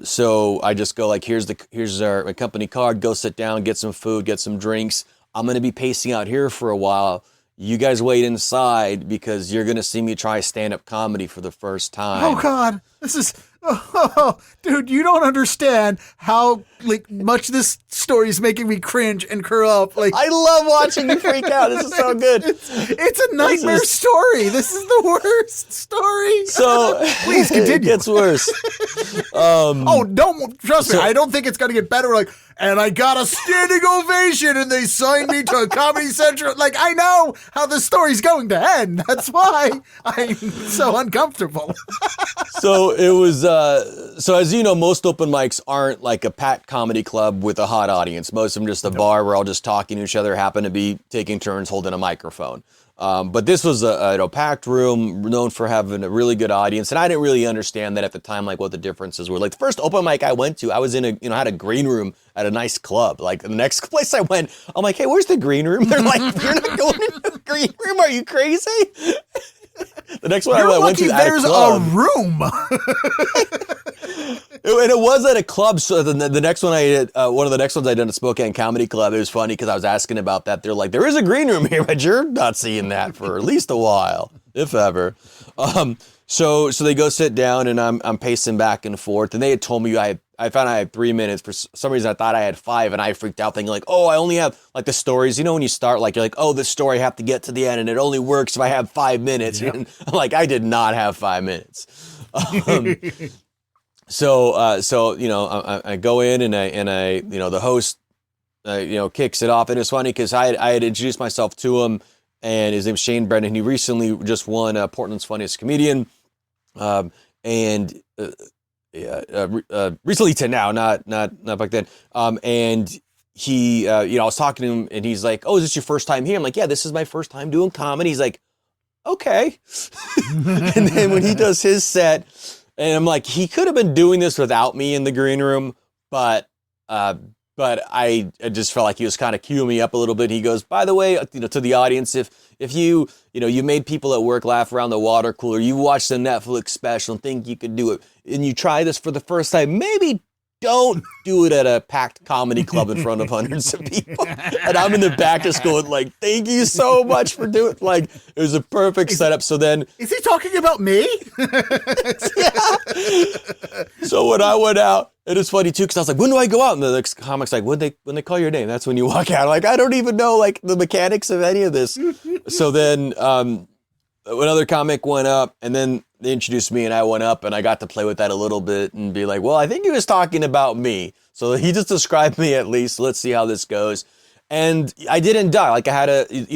So I just go like, here's our company card, go sit down, get some food, get some drinks. I'm going to be pacing out here for a while. You guys wait inside because you're going to see me try stand-up comedy for the first time. Oh, God. This is... dude, you don't understand how much this story is making me cringe and curl up. I love watching you freak out. This is so good. It's a nightmare story. This is the worst story. So please continue. It gets worse. Don't trust me. I don't think it's gonna get better. And I got a standing ovation, and they signed me to Comedy Central. I know how the story's going to end. That's why I'm so uncomfortable. So it was. So as you know, most open mics aren't like a packed comedy club with a hot audience. Most of them just a bar where all just talking to each other, happen to be taking turns holding a microphone. But this was a packed room known for having a really good audience. And I didn't really understand that at the time, what the differences were. The first open mic I went to, I was in had a green room at a nice club. The next place I went, I'm like, hey, where's the green room? They're like, you're not going in the green room? Are you crazy? The next one I went to there's a room. And it was at a club. So the next one one of the next ones I done at Spokane Comedy Club, it was funny because I was asking about that. They're like, there is a green room here, but you're not seeing that for at least a while, if ever. So they go sit down and I'm pacing back and forth. And they had told me I found I had 3 minutes. For some reason, I thought I had 5, and I freaked out thinking I only have the stories. When you start, you're like, oh, this story I have to get to the end, and it only works if I have 5 minutes. Yep. And I did not have 5 minutes. So I go in and I the host, kicks it off, and it's funny because I had introduced myself to him, and his name's Shane Brennan. He recently just won Portland's Funniest Comedian, recently to now, not back then. And he, I was talking to him, and he's like, "Oh, is this your first time here?" I'm like, "Yeah, this is my first time doing comedy." He's like, "Okay." And then when he does his set, and I'm like, he could have been doing this without me in the green room, but I just felt like he was kind of queuing me up a little bit. He goes, by the way, to the audience, if you made people at work laugh around the water cooler, you watched the Netflix special and think you could do it, and you try this for the first time, maybe don't do it at a packed comedy club in front of hundreds of people. And I'm in the back just going thank you so much for doing it. It was a perfect setup. So then... Is he talking about me? Yeah. So when I went out, it was funny too, because I was like, when do I go out? And the next comic's like, when they call your name, that's when you walk out. I don't even know the mechanics of any of this. So then another comic went up, and then they introduced me, and I went up, and I got to play with that a little bit and be like, well, I think he was talking about me. So he just described me at least. Let's see how this goes. And I didn't die. I had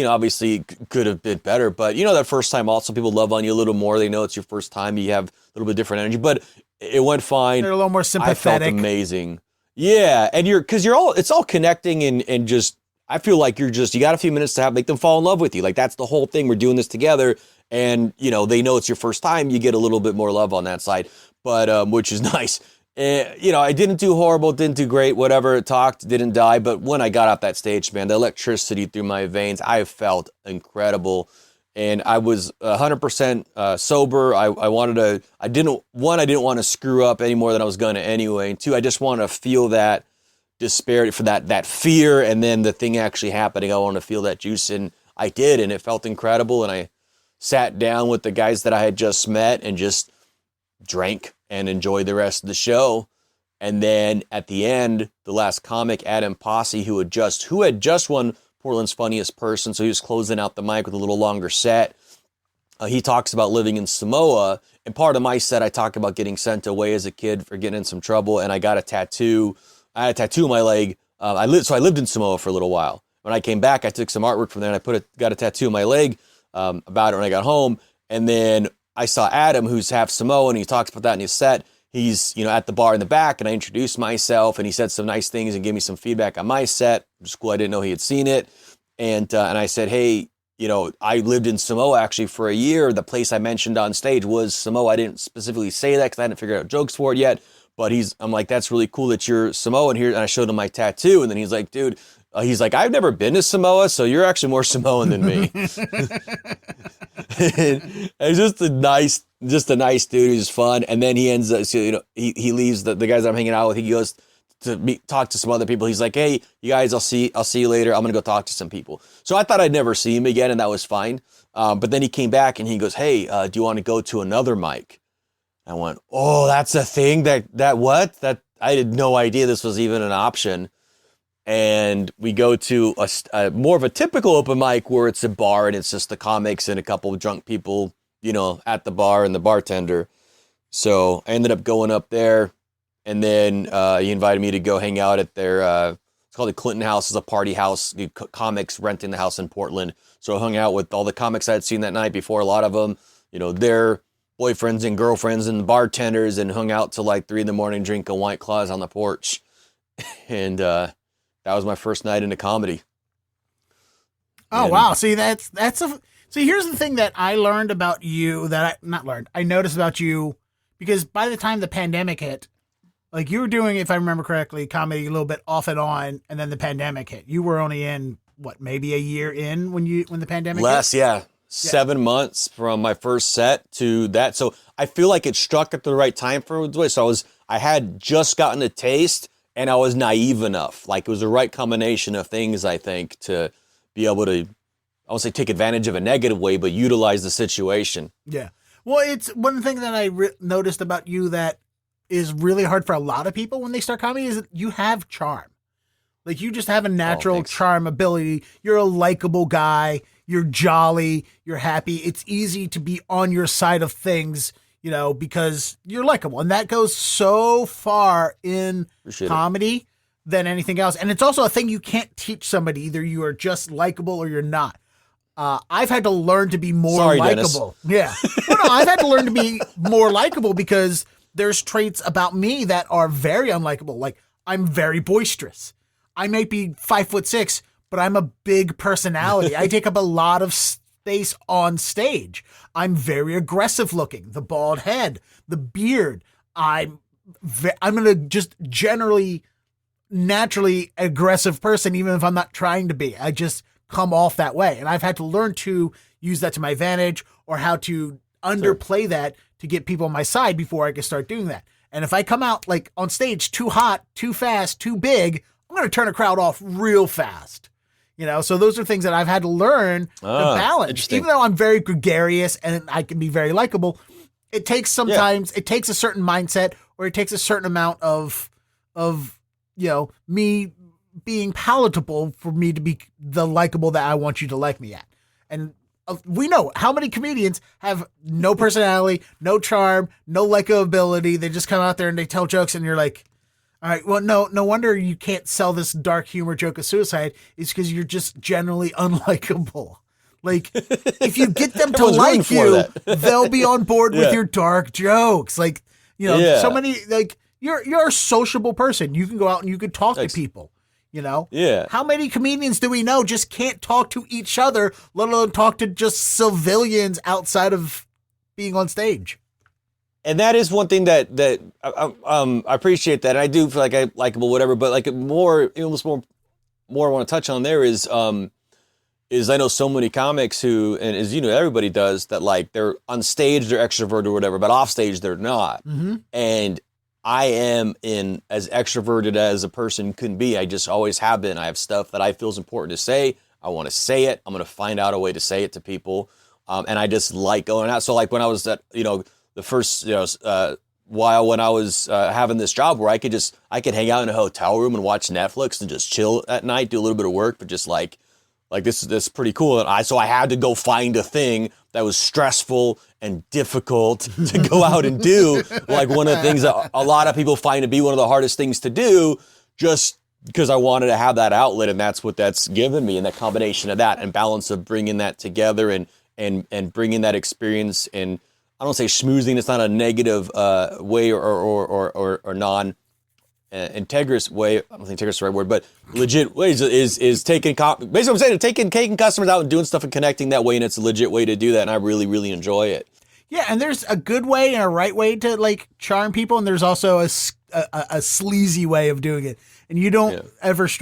obviously could have been better, but that first time also people love on you a little more. They know it's your first time. You have a little bit different energy, but it went fine. They're a little more sympathetic. I felt amazing. Yeah. And it's all connecting and just, I feel like you got a few minutes to make them fall in love with you. That's the whole thing. We're doing this together. And, they know it's your first time. You get a little bit more love on that side, but which is nice. I didn't do horrible, didn't do great, whatever. Talked, didn't die. But when I got off that stage, man, the electricity through my veins, I felt incredible. And I was 100% sober. I didn't want to screw up any more than I was going to anyway. And 2, I just want to feel that disparity, for that fear, and then the thing actually happening. I want to feel that juice, and I did, and it felt incredible. And I sat down with the guys that I had just met and just drank and enjoyed the rest of the show. And then at the end, the last comic, Adam Posse, who had just won Portland's Funniest Person, so he was closing out the mic with a little longer set. He talks about living in Samoa, and part of my set, I talk about getting sent away as a kid for getting in some trouble, and I got a tattoo. I had a tattoo on my leg I lived in Samoa for a little while. When I came back, I took some artwork from there and I got a tattoo on my leg about it when I got home. And then I saw Adam, who's half Samoan, and he talks about that in his set. He's, at the bar in the back, and I introduced myself, and he said some nice things and gave me some feedback on my set, which is cool. I didn't know he had seen it. And I said, hey, I lived in Samoa actually for a year. The place I mentioned on stage was Samoa. I didn't specifically say that because I hadn't figured out jokes for it yet. But I'm like, that's really cool that you're Samoan here. And I showed him my tattoo. And then he's like, dude, he's like, I've never been to Samoa, so you're actually more Samoan than me. And just a nice dude. He's fun. And then he ends up, he leaves the guys I'm hanging out with. He goes to talk to some other people. He's like, hey, you guys, I'll see you later. I'm going to go talk to some people. So I thought I'd never see him again, and that was fine. But then he came back and he goes, hey, do you want to go to another mic? I went, oh, that's a thing? That I had no idea this was even an option. And we go to a more of a typical open mic where it's a bar and it's just the comics and a couple of drunk people, at the bar and the bartender. So I ended up going up there, and then he invited me to go hang out at their, it's called the Clinton House. It's a party house, the comics renting the house in Portland. So I hung out with all the comics I had seen that night before, a lot of them, their boyfriends and girlfriends and bartenders, and hung out till like 3 a.m, drinking White Claws on the porch. And that was my first night into comedy. Oh, wow. See, see, here's the thing that I learned about you I noticed about you, because by the time the pandemic hit, like you were doing, if I remember correctly, comedy a little bit off and on, and then the pandemic hit. You were only in maybe a year in when the pandemic hit? Yeah. 7 months from my first set to that. So I feel like it struck at the right time for the way. So I had just gotten a taste, and I was naive enough. Like it was the right combination of things, I think, to be able to, I won't say take advantage of a negative way, but utilize the situation. Yeah. Well, it's one thing that I noticed about you that is really hard for a lot of people when they start comedy is that you have charm. Like you just have a natural charm ability. You're a likable guy. You're jolly. You're happy. It's easy to be on your side of things, because you're likable. And that goes so far in comedy than anything else. And it's also a thing you can't teach somebody. Either you are just likable or you're not. I've had to learn to be more likable. Yeah. Well, no, I've had to learn to be more likable because there's traits about me that are very unlikable. Like I'm very boisterous. I might be 5'6", but I'm a big personality. I take up a lot of space on stage. I'm very aggressive looking. The bald head, the beard. I'm going to just naturally aggressive person, even if I'm not trying to be. I just come off that way. And I've had to learn to use that to my advantage, or how to underplay that to get people on my side before I can start doing that. And if I come out like on stage too hot, too fast, too big, I'm going to turn a crowd off real fast. So those are things that I've had to learn to balance. Even though I'm very gregarious and I can be very likable, it takes it takes a certain mindset, or it takes a certain amount of me being palatable for me to be the likable that I want you to like me at. And we know how many comedians have no personality, no charm, no likability. They just come out there and they tell jokes, and you're like, all right, well, no wonder you can't sell this dark humor joke of suicide. It's because you're just generally unlikable. Like, if you get them to like you, they'll be on board with your dark jokes. Like, so many, like, you're a sociable person. You can go out and you can talk to people, Yeah. How many comedians do we know just can't talk to each other, let alone talk to just civilians outside of being on stage? And that is one thing that I appreciate that. And I do feel like I'm likable, whatever. But like more I want to touch on there is I know so many comics who, and as everybody does, that like they're on stage, they're extroverted or whatever, but off stage, they're not. Mm-hmm. And I am as extroverted as a person can be. I just always have been. I have stuff that I feel is important to say. I want to say it. I'm going to find out a way to say it to people. And I just like going out. So like when I was at, the first, while when I was having this job where I could hang out in a hotel room and watch Netflix and just chill at night, do a little bit of work, but just like this is pretty cool. And so I had to go find a thing that was stressful and difficult to go out and do. Like one of the things that a lot of people find to be one of the hardest things to do, just because I wanted to have that outlet, and that's what that's given me, and that combination of that and balance of bringing that together and bringing that experience. And I don't say schmoozing, it's not a negative way or non integrous way. I don't think integrous is the right word, but legit ways is taking basically what I'm saying, taking customers out and doing stuff and connecting that way, and it's a legit way to do that, and I really, really enjoy it. Yeah, and there's a good way and a right way to like charm people, and there's also a sleazy way of doing it. And you don't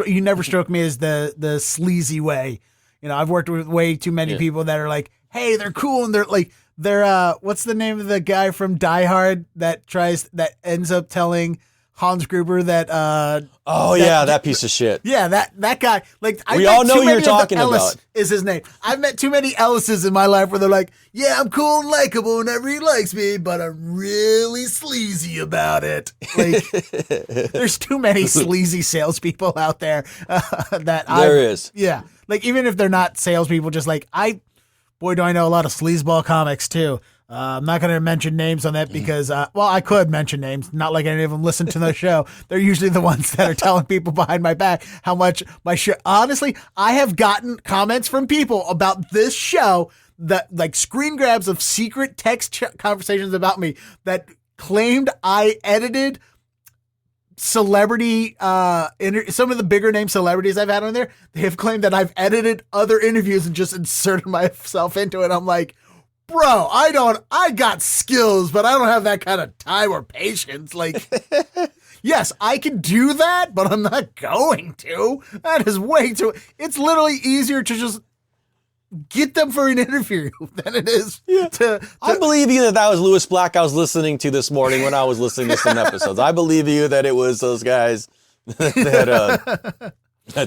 you never stroke me as the sleazy way. You know, I've worked with way too many people that are like, hey, they're cool, and they're what's the name of the guy from Die Hard that ends up telling Hans Gruber that that piece of shit. Yeah, that guy. Like, we all know who you're talking Ellis about. Is his name. I've met too many Ellises in my life where they're like, yeah, I'm cool and likable and everybody likes me, but I'm really sleazy about it. Like, there's too many sleazy salespeople out there there is. Yeah. Like, even if they're not salespeople, just like, boy, do I know a lot of sleazeball comics too. I'm not going to mention names on that because, I could mention names. Not like any of them listen to the show. They're usually the ones that are telling people behind my back how much my show. Honestly, I have gotten comments from people about this show that like screen grabs of secret text conversations about me that claimed I edited celebrity, some of the bigger name celebrities I've had on there. They have claimed that I've edited other interviews and just inserted myself into it. I'm like, bro, I got skills, but I don't have that kind of time or patience. Like, yes, I can do that, but I'm not going to. That is way too, it's literally easier to just get them for an interview than it is to I believe you that was Lewis Black I was listening to this morning when I was listening to some episodes. I believe you that it was those guys that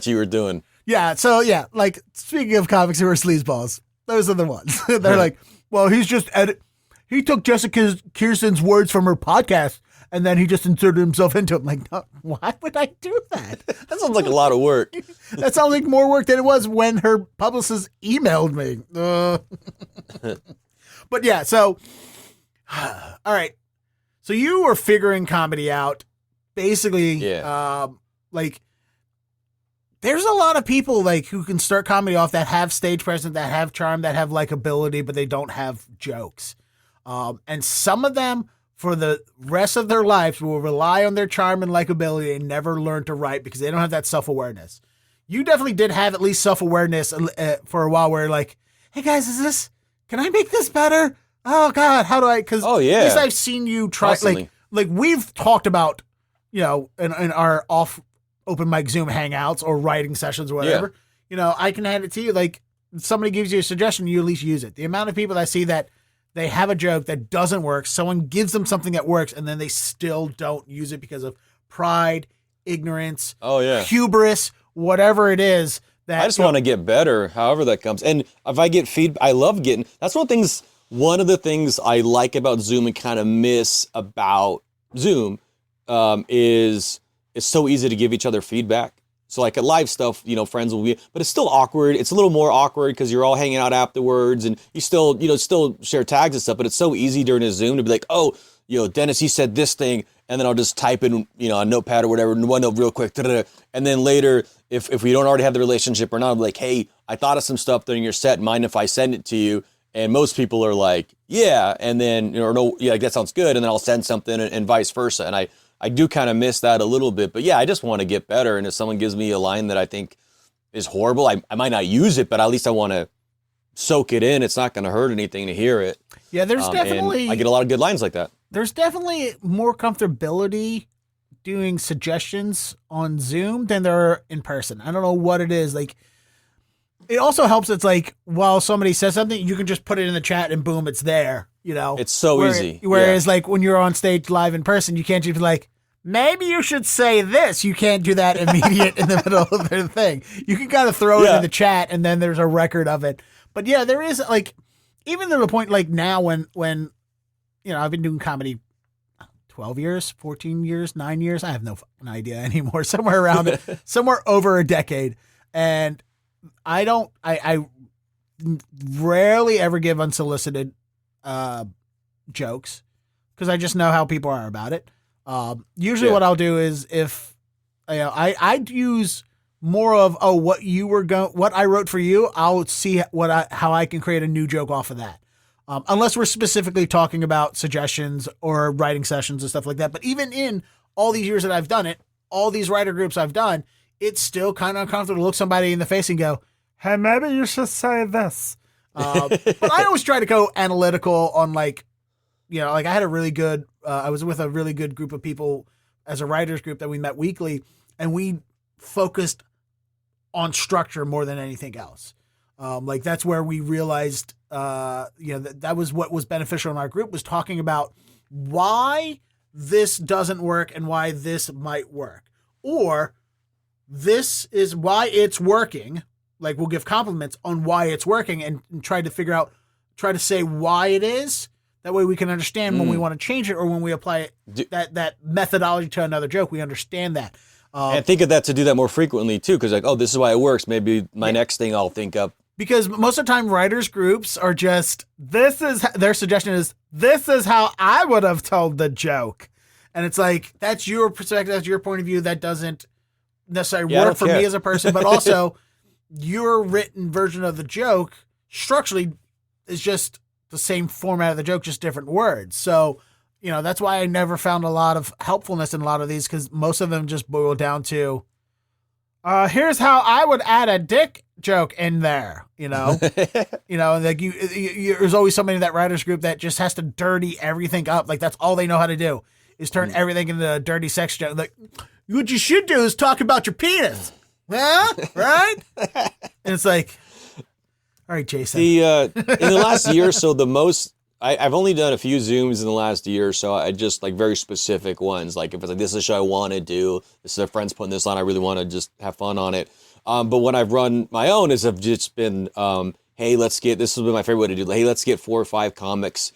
you were doing. Yeah, so yeah, like, speaking of comics who are sleazeballs, those are the ones. They're like, well, he took Jessica Kirsten's words from her podcast and then he just inserted himself into it. I'm like, no, why would I do that? That sounds like a lot of work. That sounds like more work than it was when her publicist emailed me. But yeah, so, all right. So you were figuring comedy out basically, like, there's a lot of people like who can start comedy off that have stage presence, that have charm, that have likability, but they don't have jokes. And some of them, for the rest of their lives, will rely on their charm and likability and never learn to write because they don't have that self-awareness. You definitely did have at least self-awareness for a while where like, hey guys, can I make this better? Oh God, how do I? Because at least I've seen you try. Constantly. Like we've talked about, you know, in our open mic Zoom hangouts or writing sessions or whatever, you know, I can hand it to you. Like, somebody gives you a suggestion, you at least use it. The amount of people that I see that they have a joke that doesn't work, someone gives them something that works, and then they still don't use it because of pride, ignorance, hubris, whatever it is. That I just want to get better, however that comes. And if I get feedback, I love getting, that's one of the things I like about Zoom and kind of miss about Zoom is it's so easy to give each other feedback. So like at live stuff, you know, friends will be, but it's still awkward. It's a little more awkward because you're all hanging out afterwards and you still, you know, still share tags and stuff, but it's so easy during a Zoom to be like, oh, you know, Dennis, he said this thing, and then I'll just type in, you know, a notepad or whatever, one note real quick, and then later, if we don't already have the relationship or not, I'm like, hey, I thought of some stuff during your set, mind if I send it to you? And most people are like, yeah, and then, you know, no, yeah, that sounds good, and then I'll send something and vice versa, and I do kind of miss that a little bit, but yeah, I just want to get better. And if someone gives me a line that I think is horrible, I might not use it, but at least I want to soak it in. It's not going to hurt anything to hear it. Yeah, there's definitely, I get a lot of good lines like that. There's definitely more comfortability doing suggestions on Zoom than there are in person. I don't know what it is. Like, it also helps. It's like, while somebody says something, you can just put it in the chat and boom, it's there. You know, it's so easy. Whereas like when you're on stage live in person, you can't just be like, maybe you should say this. You can't do that immediate in the middle of the thing. You can kind of throw it in the chat and then there's a record of it. But yeah, there is like, even to the point like now when, you know, I've been doing comedy 12 years, 14 years, 9 years. I have no fucking idea anymore. Somewhere around it, somewhere over a decade. And I rarely ever give unsolicited jokes because I just know how people are about it. Usually what I'll do is if I'd use more of, what I wrote for you. I'll see how I can create a new joke off of that. Unless we're specifically talking about suggestions or writing sessions and stuff like that. But even in all these years that I've done it, all these writer groups I've done, it's still kind of uncomfortable to look somebody in the face and go, hey, maybe you should say this. But I always try to go analytical on I had a really good, I was with a really good group of people as a writers group that we met weekly, and we focused on structure more than anything else. That's where we realized, that was what was beneficial in our group, was talking about why this doesn't work and why this might work, or this is why it's working. Like, we'll give compliments on why it's working and try to say why it is. That way we can understand when we want to change it, or when we apply it, that methodology to another joke, we understand that. And think of that to do that more frequently too, because this is why it works. Maybe my next thing I'll think up. Because most of the time writers groups are just, their suggestion is, this is how I would have told the joke. And it's like, that's your perspective, that's your point of view. That doesn't necessarily work for me as a person, but also your written version of the joke structurally is just the same format of the joke, just different words. So, that's why I never found a lot of helpfulness in a lot of these, because most of them just boil down to, here's how I would add a dick joke in there, and like there's always somebody in that writers group that just has to dirty everything up. Like, that's all they know how to do, is turn everything into a dirty sex joke. Like, what you should do is talk about your penis. Huh? Right? And it's like, all right, Jason. In the last year or so, I've only done a few Zooms in the last year or so. I just very specific ones. Like, if it's this is a show I want to do, this is a friend's putting this on, I really want to just have fun on it. But when I've run my own, I've just been, hey, this has been my favorite way to do it. Hey, let's get 4 or 5 comics,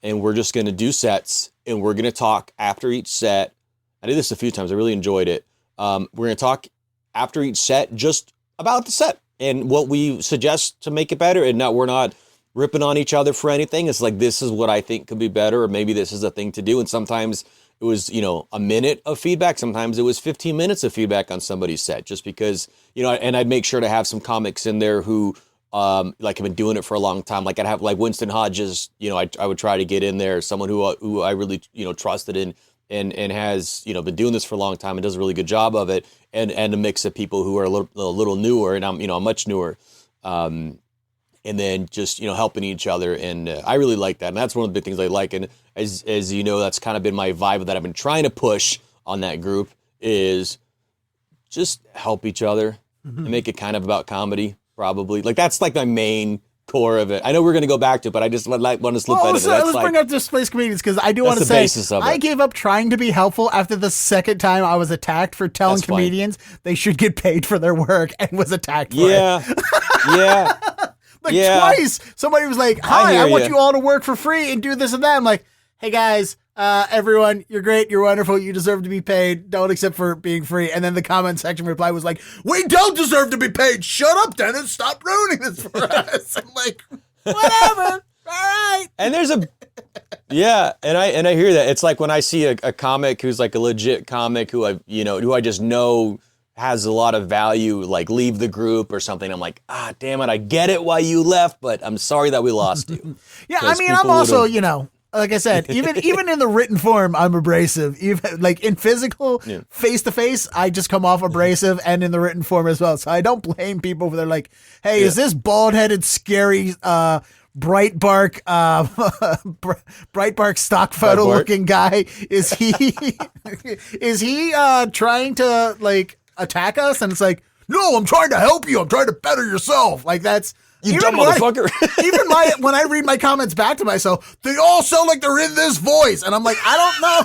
and we're just going to do sets, and we're going to talk after each set. I did this a few times. I really enjoyed it. We're going to talk after each set just about the set and what we suggest to make it better. And we're not ripping on each other for anything. It's like, this is what I think could be better, or maybe this is a thing to do. And sometimes it was, a minute of feedback. Sometimes it was 15 minutes of feedback on somebody's set, just because, and I'd make sure to have some comics in there who, have been doing it for a long time. Like, I'd have Winston Hodges, I would try to get in there, someone who I really, trusted in and has, been doing this for a long time and does a really good job of it. And a mix of people who are a little newer, and I'm much newer. And then just, helping each other. And I really like that. And that's one of the big things I like. And as you know, that's kind of been my vibe that I've been trying to push on that group, is just help each other and make it kind of about comedy, probably. Like, that's my main core of it. I know we're going to go back to it, but I just want to slip that in. Let's bring up displaced comedians, because I do want to say, I gave up trying to be helpful after the second time I was attacked for telling comedians they should get paid for their work, and was attacked for it. Yeah. Twice, somebody was like, hi, I want you all to work for free and do this and that. I'm like, hey guys, everyone, you're great, you're wonderful, you deserve to be paid, don't accept for being free. And then the comment section reply was like, we don't deserve to be paid, shut up, Dennis, stop ruining this for us. I'm like, whatever, all right. And there's and I hear that. It's like when I see a comic who's a legit comic who I just know has a lot of value, leave the group or something. I'm like, damn it, I get it why you left, but I'm sorry that we lost you. Yeah, I mean, I'm also, like I said, even in the written form, I'm abrasive. Even in physical, face to face, I just come off abrasive, and in the written form as well. So I don't blame people for they're like, hey, is this bald-headed, scary, Breitbark stock photo looking guy? Is he trying to attack us? And it's like, no, I'm trying to help you. I'm trying to better yourself. That's you dumb motherfucker. Even when I read my comments back to myself, they all sound like they're in this voice, and I'm like, I don't know.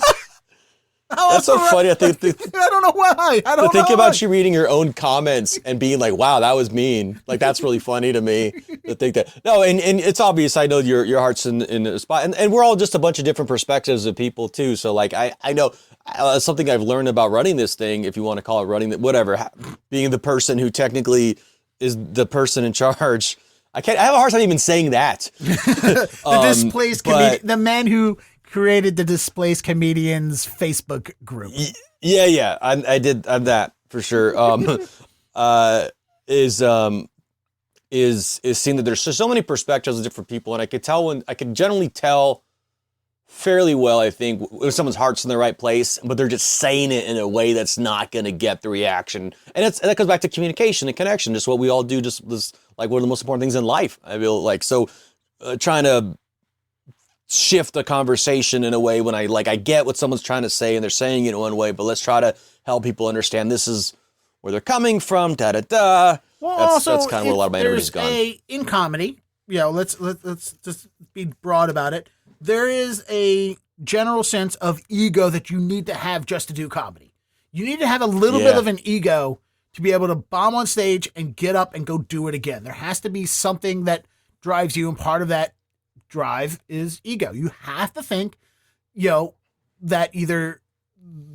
That's so funny. I don't know why. I don't know. Think about you reading your own comments and being like, wow, that was mean. That's really funny to me to think that. No, and it's obvious. I know your heart's in a spot, and we're all just a bunch of different perspectives of people too. So I know something I've learned about running this thing, if you want to call it running, whatever, being the person who technically is the person in charge. I have a hard time even saying that. The displaced comedian, the man who created the Displaced Comedians Facebook group. Yeah. I did that for sure. Is seeing that there's so many perspectives of different people, and I could generally tell fairly well, I think, if someone's heart's in the right place, but they're just saying it in a way that's not going to get the reaction. And that goes back to communication and connection, just what we all do, just like one of the most important things in life. I feel like, so trying to shift the conversation in a way when I get what someone's trying to say and they're saying it in one way, but let's try to help people understand this is where they're coming from, da-da-da. Well, That's kind of where a lot of my energy's gone. In comedy, let's just be broad about it. There is a general sense of ego that you need to have just to do comedy. You need to have a little bit of an ego to be able to bomb on stage and get up and go do it again. There has to be something that drives you, and part of that drive is ego. You have to think, that either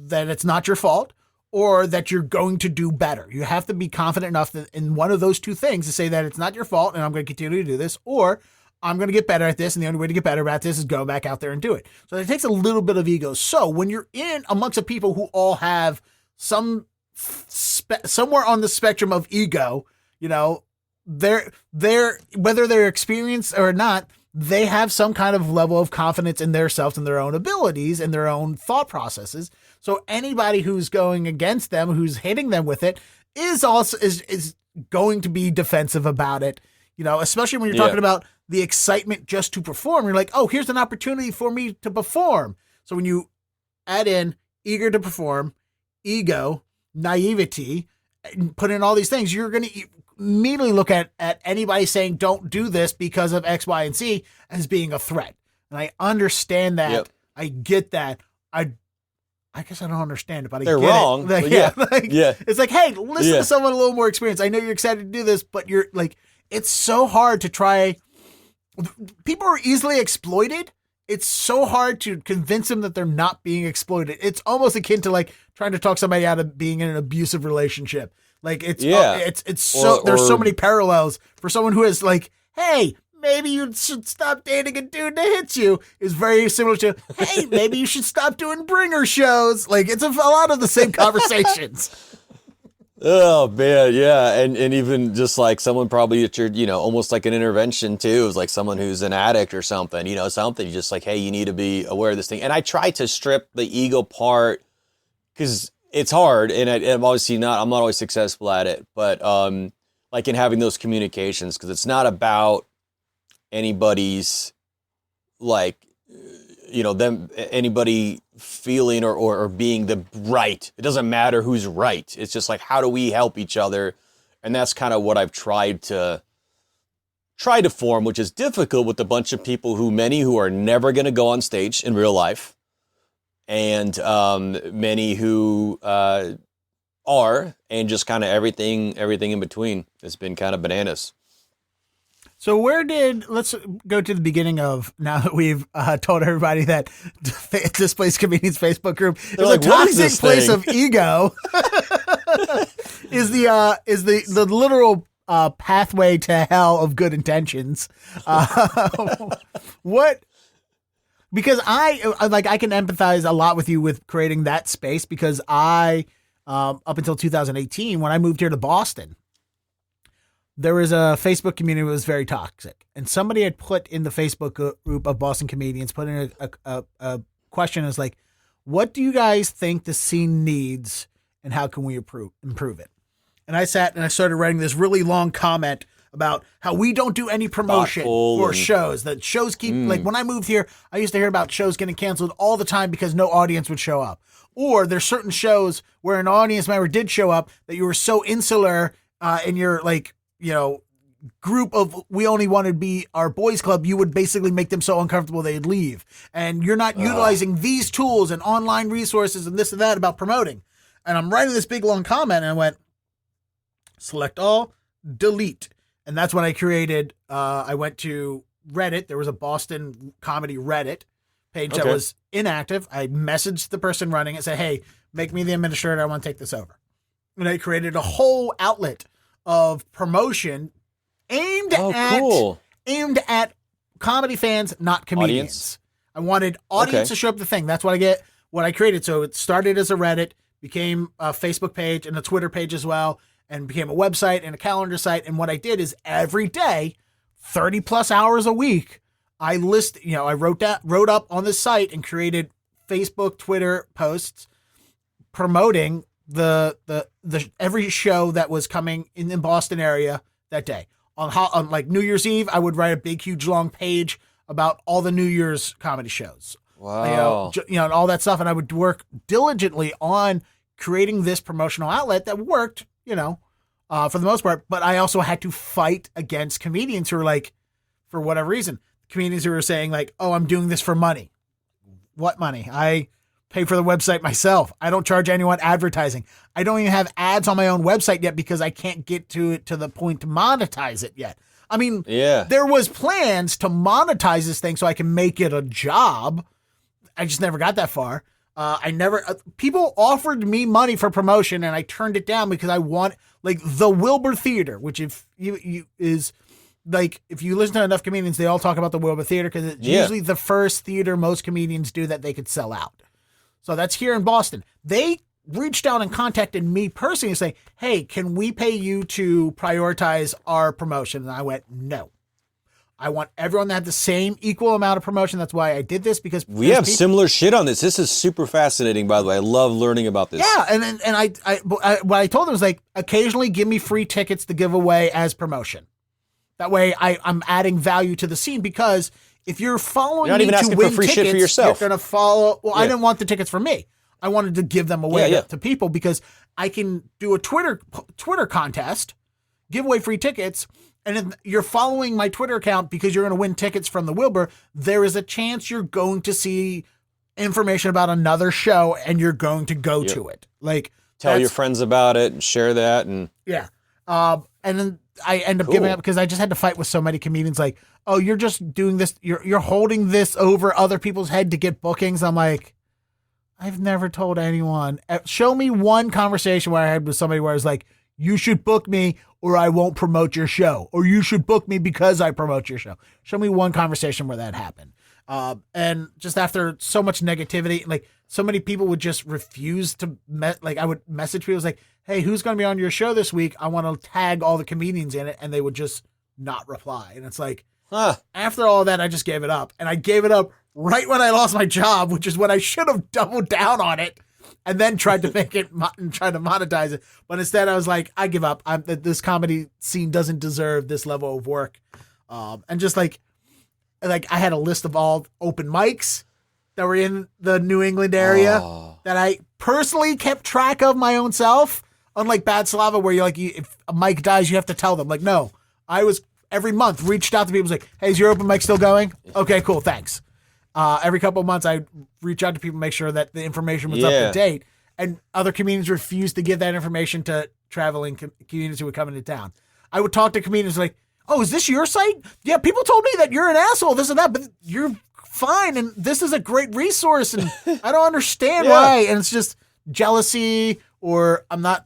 that it's not your fault or that you're going to do better. You have to be confident enough that in one of those two things to say that it's not your fault and I'm going to continue to do this, or I'm going to get better at this, and the only way to get better at this is go back out there and do it. So it takes a little bit of ego. So when you're in amongst a people who all have somewhere on the spectrum of ego, they're whether they're experienced or not, they have some kind of level of confidence in themselves and their own abilities and their own thought processes. So anybody who's going against them, who's hitting them with it, is going to be defensive about it. Especially when you're talking about the excitement just to perform. You're like, oh, here's an opportunity for me to perform. So when you add in eager to perform, ego, naivety, and put in all these things, you're going to immediately look at anybody saying don't do this because of X, Y, and Z as being a threat. And I understand that. Yep. I get that. I guess I don't understand it, but they're get wrong. it. It's like, hey, listen to someone a little more experienced. I know you're excited to do this, but you're like, it's so hard to try. People are easily exploited. It's so hard to convince them that they're not being exploited. It's almost akin to like trying to talk somebody out of being in an abusive relationship. Like there's so many parallels for someone who is like, hey, maybe you should stop dating a dude that hits you, is very similar to, hey, maybe you should stop doing bringer shows. Like it's a lot of the same conversations. Oh man, yeah, and even just like someone probably at your, almost like an intervention too, is like someone who's an addict or something, something you just like, hey, you need to be aware of this thing. And I try to strip the ego part because it's hard, and I'm obviously I'm not always successful at it, but like in having those communications, because it's not about anybody's like, anybody feeling or being the right. It doesn't matter who's right. It's just like, how do we help each other? And that's kind of what I've tried to form, which is difficult with a bunch of people many who are never going to go on stage in real life. And many who are, and just kind of everything in between. It's been kind of bananas. So let's go to the beginning of, now that we've told everybody that Displaced Comedians Facebook group is like, a toxic place of ego, is the literal pathway to hell of good intentions. Because I can empathize a lot with you with creating that space, because I, up until 2018, when I moved here to Boston, there was a Facebook community that was very toxic, and somebody had put in the Facebook group of Boston comedians, put in a question as like, what do you guys think the scene needs and how can we improve it? And I sat and I started writing this really long comment about how we don't do any promotion for shows, that shows keep, like when I moved here, I used to hear about shows getting canceled all the time because no audience would show up. Or there's certain shows where an audience member did show up that you were so insular in your group of, we only want to be our boys club, you would basically make them so uncomfortable they'd leave. And you're not utilizing these tools and online resources and this and that about promoting. And I'm writing this big long comment and I went, select all, delete. And that's when I created, I went to Reddit. There was a Boston comedy Reddit page that was inactive. I messaged the person running it, said, hey, make me the administrator. I want to take this over. And I created a whole outlet of promotion aimed at comedy fans, not comedians. I wanted audience to show up the thing. That's what I created. So it started as a Reddit, became a Facebook page and a Twitter page as well, and became a website and a calendar site. And what I did is every day, 30 plus hours a week, I wrote up on this site and created Facebook, Twitter posts promoting the every show that was coming in the Boston area that day. On like New Year's Eve, I would write a big, huge, long page about all the New Year's comedy shows. Wow. And all that stuff. And I would work diligently on creating this promotional outlet that worked, for the most part. But I also had to fight against comedians who were like, for whatever reason, comedians who were saying like, oh, I'm doing this for money. What money? I pay for the website myself. I don't charge anyone advertising. I don't even have ads on my own website yet because I can't get to it to the point to monetize it yet. I mean, there was plans to monetize this thing so I can make it a job. I just never got that far. People offered me money for promotion and I turned it down because I want like the Wilbur Theater, which if you listen to enough comedians, they all talk about the Wilbur Theater because it's usually the first theater most comedians do that they could sell out. So that's here in Boston. They reached out and contacted me personally and say, hey, can we pay you to prioritize our promotion? And I went, no. I want everyone to have the same equal amount of promotion. That's why I did this because we have similar shit on this. This is super fascinating, by the way. I love learning about this. Yeah, and what I told them was like, occasionally give me free tickets to give away as promotion. That way I'm adding value to the scene because if you're following me to win tickets, shit for yourself. You're going to follow. Well, I didn't want the tickets for me. I wanted to give them away to people because I can do a Twitter contest, give away free tickets. And if you're following my Twitter account because you're going to win tickets from the Wilbur, there is a chance you're going to see information about another show and you're going to go to it. Like tell your friends about it and share that. And and then I end up giving up because I just had to fight with so many comedians like, oh, you're just doing this. You're holding this over other people's head to get bookings. I'm like, I've never told anyone. Show me one conversation where I had with somebody where I was like, you should book me or I won't promote your show, or you should book me because I promote your show. Show me one conversation where that happened. And just after so much negativity, like so many people would just refuse to I would message people like, hey, who's going to be on your show this week? I want to tag all the comedians in it. And they would just not reply. And it's like, after all that, I just gave it up. And I gave it up right when I lost my job, which is when I should have doubled down on it and then tried to make it and try to monetize it. But instead I was like, I give up. This comedy scene doesn't deserve this level of work. And just like I had a list of all open mics that were in the New England area that I personally kept track of my own self. Unlike Bad Slava, where you're like, if a mic dies, you have to tell them. Like, no, I was every month reached out to people like, hey, is your open mic still going? Okay, cool, thanks. Every couple of months, I reach out to people, make sure that the information was up to date. And other comedians refused to give that information to traveling comedians who would come into town. I would talk to comedians like, oh, is this your site? Yeah, people told me that you're an asshole, this and that, but you're fine. And this is a great resource. And I don't understand why. And it's just jealousy or I'm not,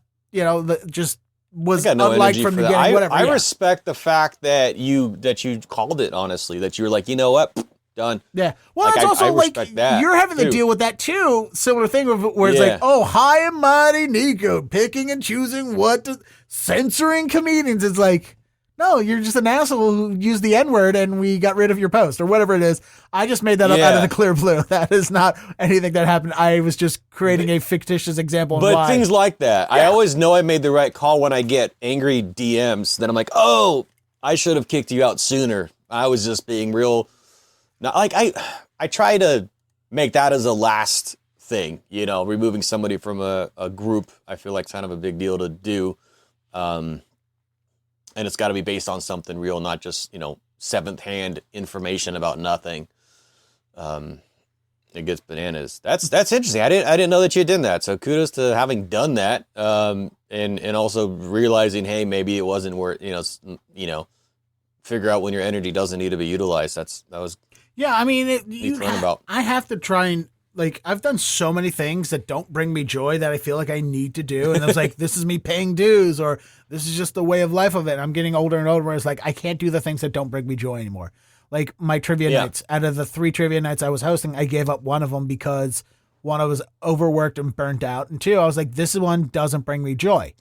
just was unliked from the beginning, whatever. I respect the fact that you called it, honestly, that you were like, you know what? Done. Yeah. Well, it's also like you're having to deal with that too. Similar thing where it's like, oh, high and mighty Niko picking and choosing censoring comedians. It's like, no, you're just an asshole who used the N-word and we got rid of your post or whatever it is. I just made that up out of the clear blue. That is not anything that happened. I was just creating a fictitious example. But things like that, I always know I made the right call when I get angry DMs. Then I'm like, oh, I should have kicked you out sooner. I was just being real. Not like I try to make that as a last thing, removing somebody from a group. I feel like it's kind of a big deal to do. And it's got to be based on something real, not just, seventh hand information about nothing. It gets bananas. That's interesting. I didn't know that you did that. So kudos to having done that. And also realizing, hey, maybe it wasn't worth, figure out when your energy doesn't need to be utilized. That was. Yeah. I mean, I have to try and I've done so many things that don't bring me joy that I feel like I need to do. And I was like, this is me paying dues or this is just the way of life of it. I'm getting older and older where it's like, I can't do the things that don't bring me joy anymore. Like my trivia Yeah. nights, out of the 3 trivia nights I was hosting, I gave up one of them because one, I was overworked and burnt out. And 2, I was like, this one doesn't bring me joy.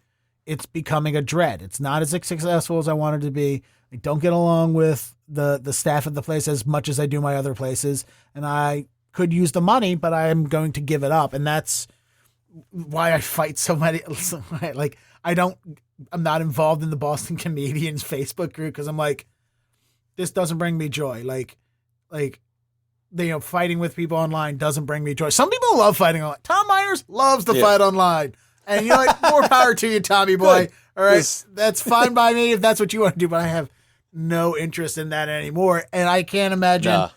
It's becoming a dread. It's not as successful as I wanted to be. I don't get along with the staff at the place as much as I do my other places. And I could use the money, but I am going to give it up. And that's why I fight so many. Like, I'm not involved in the Boston Comedians Facebook group because I'm like, this doesn't bring me joy. Like, fighting with people online doesn't bring me joy. Some people love fighting online. Tom Myers loves to fight online. And you're like, more power to you, Tommy boy. All right. That's fine by me if that's what you want to do, but I have no interest in that anymore. And I can't imagine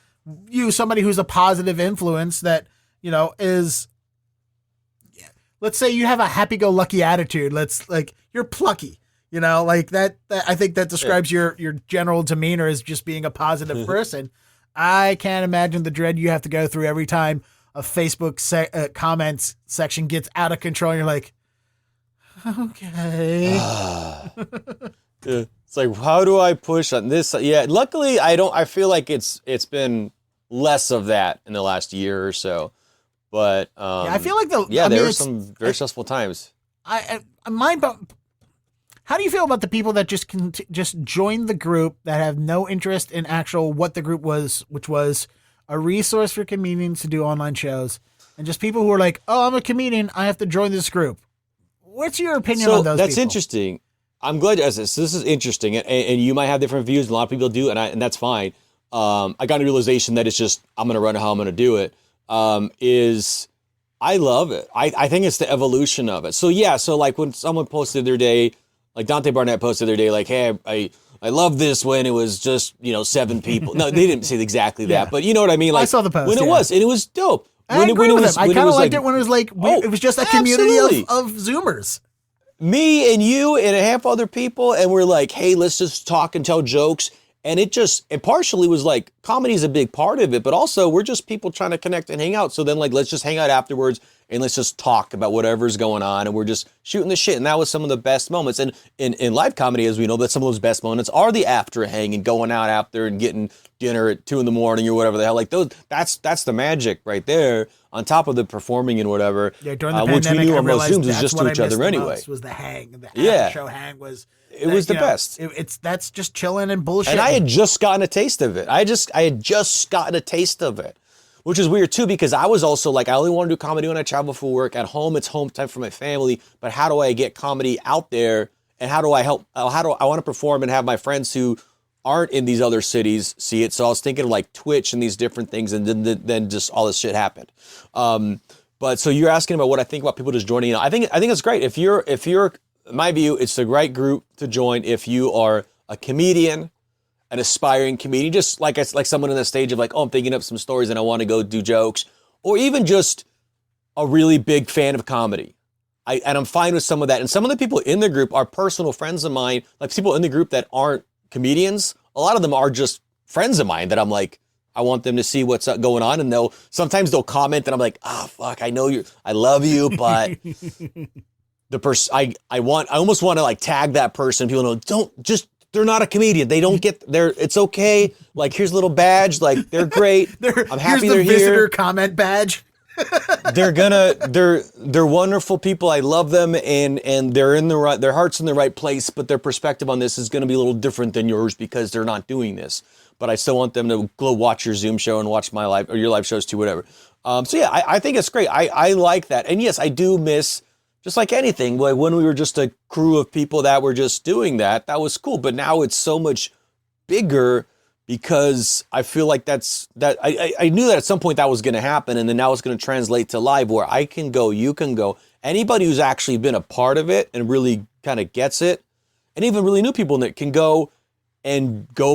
you, somebody who's a positive influence that, is, let's say you have a happy-go-lucky attitude. You're plucky, like that I think that describes your general demeanor as just being a positive person. I can't imagine the dread you have to go through every time a Facebook comments section gets out of control. And you're like, okay. It's like, how do I push on this? Yeah, luckily I feel like it's been less of that in the last year or so. But I feel like there were some very stressful times. How do you feel about the people that just join the group that have no interest in actual what the group was, which was a resource for comedians to do online shows, and just people who are like, oh, I'm a comedian, I have to join this group. What's your opinion on those that's people? interesting. I'm glad this is interesting, and you might have different views, and a lot of people do, and that's fine. I got a realization that it's just, I'm going to run it how I'm going to do it. I love it. I think it's the evolution of it. So like when someone posted their day, like Dante Barnett posted their day, like, hey, I love this when it was just, 7 people. No, they didn't say exactly that, but you know what I mean? Like, I saw the post. When it was, and it was dope. I agree with him. I kind of liked it when it was like, it was just a community of Zoomers. Me and you and a half other people, and we're like, hey, let's just talk and tell jokes. And it partially was like, comedy is a big part of it, but also we're just people trying to connect and hang out. So then, like, let's just hang out afterwards and let's just talk about whatever's going on. And we're just shooting the shit. And that was some of the best moments. And in live comedy, as we know, that some of those best moments are the after hang and going out after and getting dinner at 2 a.m. or whatever the hell. Like that's the magic right there, on top of the performing and whatever. Yeah, during the which pandemic, we knew I on most realized Zooms is just to each other anyway. Was the hang. The after show hang was... It was the best. That's just chilling and bullshit. And I had just gotten a taste of it. I had just gotten a taste of it, which is weird too, because I was also like, I only want to do comedy when I travel for work. At home, it's home time for my family. But how do I get comedy out there? And how do I help? I want to perform and have my friends who aren't in these other cities see it. So I was thinking of like Twitch and these different things, and then just all this shit happened. But so you're asking about what I think about people just joining. I think it's great if you're. In my view, it's the right group to join if you are a comedian, an aspiring comedian, just like someone in the stage of like, oh, I'm thinking up some stories and I want to go do jokes, or even just a really big fan of comedy. And I'm fine with some of that. And some of the people in the group are personal friends of mine, like people in the group that aren't comedians. A lot of them are just friends of mine that I'm like, I want them to see what's going on. And sometimes they'll comment and I'm like, fuck, I love you, but... The person I almost want to like tag that person. People know, they're not a comedian. They don't get it's okay. Like, here's a little badge. Like, they're great. I'm happy they're here. Here's the visitor comment badge. They're wonderful people. I love them, and they're their heart's in the right place, but their perspective on this is going to be a little different than yours because they're not doing this. But I still want them to go watch your Zoom show and watch my live or your live shows too, whatever. So yeah, I think it's great. I like that. And yes, I do miss, just like anything, like when we were just a crew of people that were just doing that was cool. But now it's so much bigger because I feel like I knew that at some point that was going to happen. And then now it's going to translate to live where I can go, you can go. Anybody who's actually been a part of it and really kind of gets it, and even really new people that can go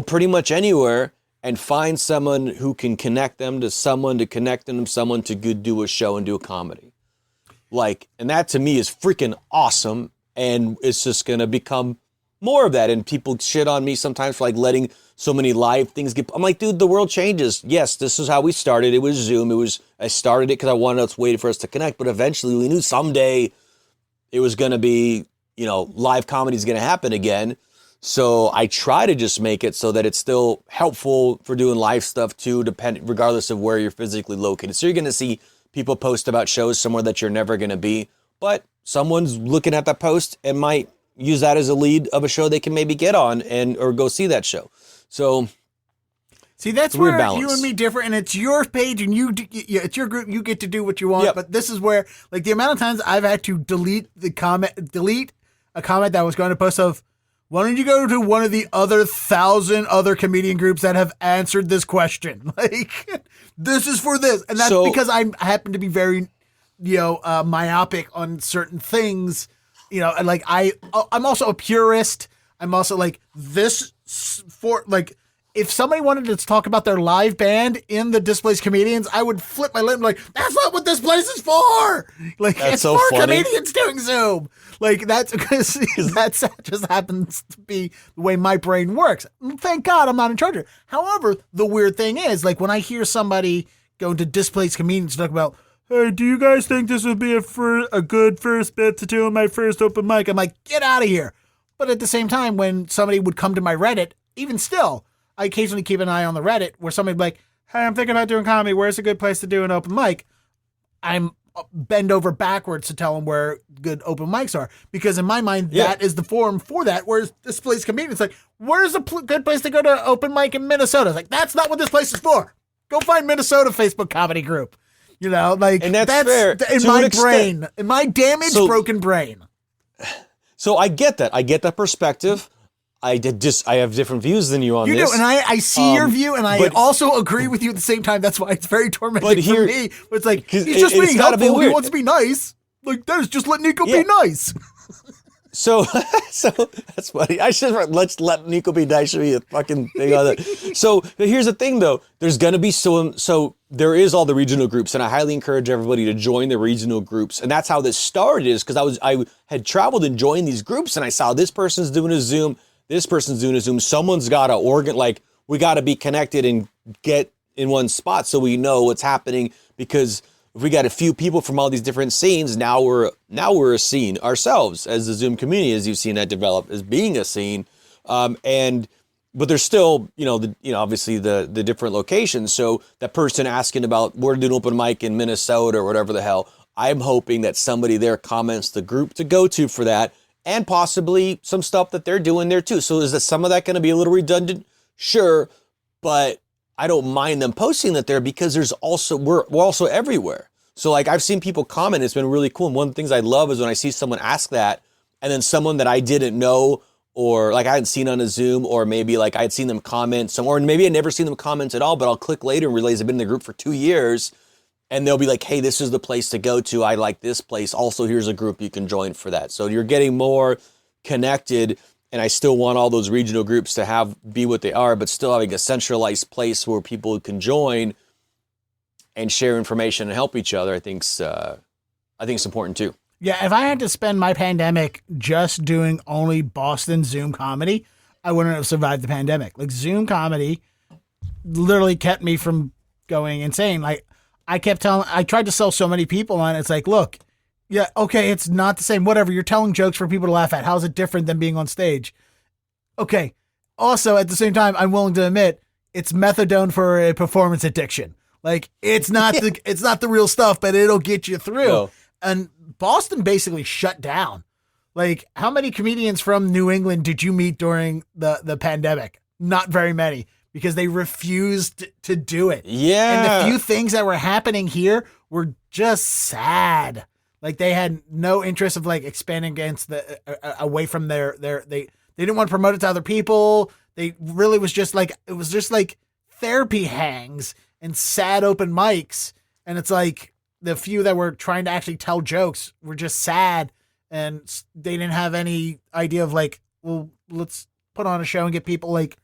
pretty much anywhere and find someone who can connect them to someone to connect them to someone to do a show and do a comedy. Like, and that to me is freaking awesome. And it's just going to become more of that. And people shit on me sometimes for like letting so many live things I'm like, dude, the world changes. Yes, this is how we started. It was Zoom. I started it because I wanted us waiting for us to connect. But eventually we knew someday it was going to be, live comedy is going to happen again. So I try to just make it so that it's still helpful for doing live stuff too, regardless of where you're physically located. So you're going to see people post about shows somewhere that you're never going to be, but someone's looking at that post and might use that as a lead of a show they can maybe get on or go see that show. So see, that's where you and me differ, and it's your page and it's your group. You get to do what you want. Yep. But this is where, like, the amount of times I've had to delete a comment that was going to post of, why don't you go to one of the other 1,000 other comedian groups that have answered this question? Like, this is for this. And that's because I happen to be very, myopic on certain things, and like, I'm also a purist. I'm also like this for like, if somebody wanted to talk about their live band in the Displaced Comedians, I would flip my lip and be like, that's not what this place is for. Like, that's it's so for funny. Comedians doing Zoom. Like, that's because that just happens to be the way my brain works. Thank God I'm not in charge of it. However, the weird thing is, like, when I hear somebody go to Displaced Comedians talk about, hey, do you guys think this would be a good first bit to do on my first open mic? I'm like, get out of here. But at the same time, when somebody would come to my Reddit, even still, I occasionally keep an eye on the Reddit where somebody'd be like, hey, I'm thinking about doing comedy. Where's a good place to do an open mic? I'm bend over backwards to tell them where good open mics are. Because in my mind, that is the forum for that. Whereas Displaced Comedians, like, where's a good place to go to open mic in Minnesota? It's like, that's not what this place is for. Go find Minnesota Facebook comedy group. Like, and that's fair. In my brain, in my damaged, broken brain. So I get that. I get that perspective. I have different views than you on this. You do, and I see your view, and I also agree with you at the same time. That's why it's very tormenting for me. It's like, he's just being helpful. He wants to be nice. Like, Dennis, just let Niko be nice. So that's funny. Let's let Niko be nice. Should be a fucking thing on that. So here's the thing, though. There's going to be so there is all the regional groups, and I highly encourage everybody to join the regional groups. And that's how this started, is because I had traveled and joined these groups, and I saw this person's doing a Zoom. This person's doing a Zoom. Someone's got to we got to be connected and get in one spot so we know what's happening, because if we got a few people from all these different scenes, now we're a scene ourselves as the Zoom community, as you've seen that develop as being a scene. But there's still, obviously the different locations. So that person asking about where to do an open mic in Minnesota or whatever the hell, I'm hoping that somebody there comments the group to go to for that, and possibly some stuff that they're doing there too. So is some of that going to be a little redundant? Sure. But I don't mind them posting that there, because we're also everywhere. So like, I've seen people comment, it's been really cool. And one of the things I love is when I see someone ask that, and then someone that I didn't know, or like I hadn't seen on a Zoom, or maybe like I'd seen them comment somewhere, and maybe I'd never seen them comment at all, but I'll click later and realize I've been in the group for 2 years. And they'll be like, hey, this is the place to go to. I like this place. Also, here's a group you can join for that. So you're getting more connected. And I still want all those regional groups to be what they are, but still having a centralized place where people can join and share information and help each other. I think it's important too. Yeah, if I had to spend my pandemic just doing only Boston Zoom comedy, I wouldn't have survived the pandemic. Like, Zoom comedy literally kept me from going insane. Like, I tried to sell so many people on it. It's like, look, yeah, okay, it's not the same. Whatever, you're telling jokes for people to laugh at. How's it different than being on stage? Okay. Also, at the same time, I'm willing to admit it's methadone for a performance addiction. Like, it's not the real stuff, but it'll get you through. No. And Boston basically shut down. Like, how many comedians from New England did you meet during the pandemic? Not very many, because they refused to do it. Yeah. And the few things that were happening here were just sad. Like, they had no interest of like expanding against away from they didn't want to promote it to other people. They really was just like, it was just like therapy hangs and sad open mics. And it's like the few that were trying to actually tell jokes were just sad, and they didn't have any idea of like, well, let's put on a show and get people like,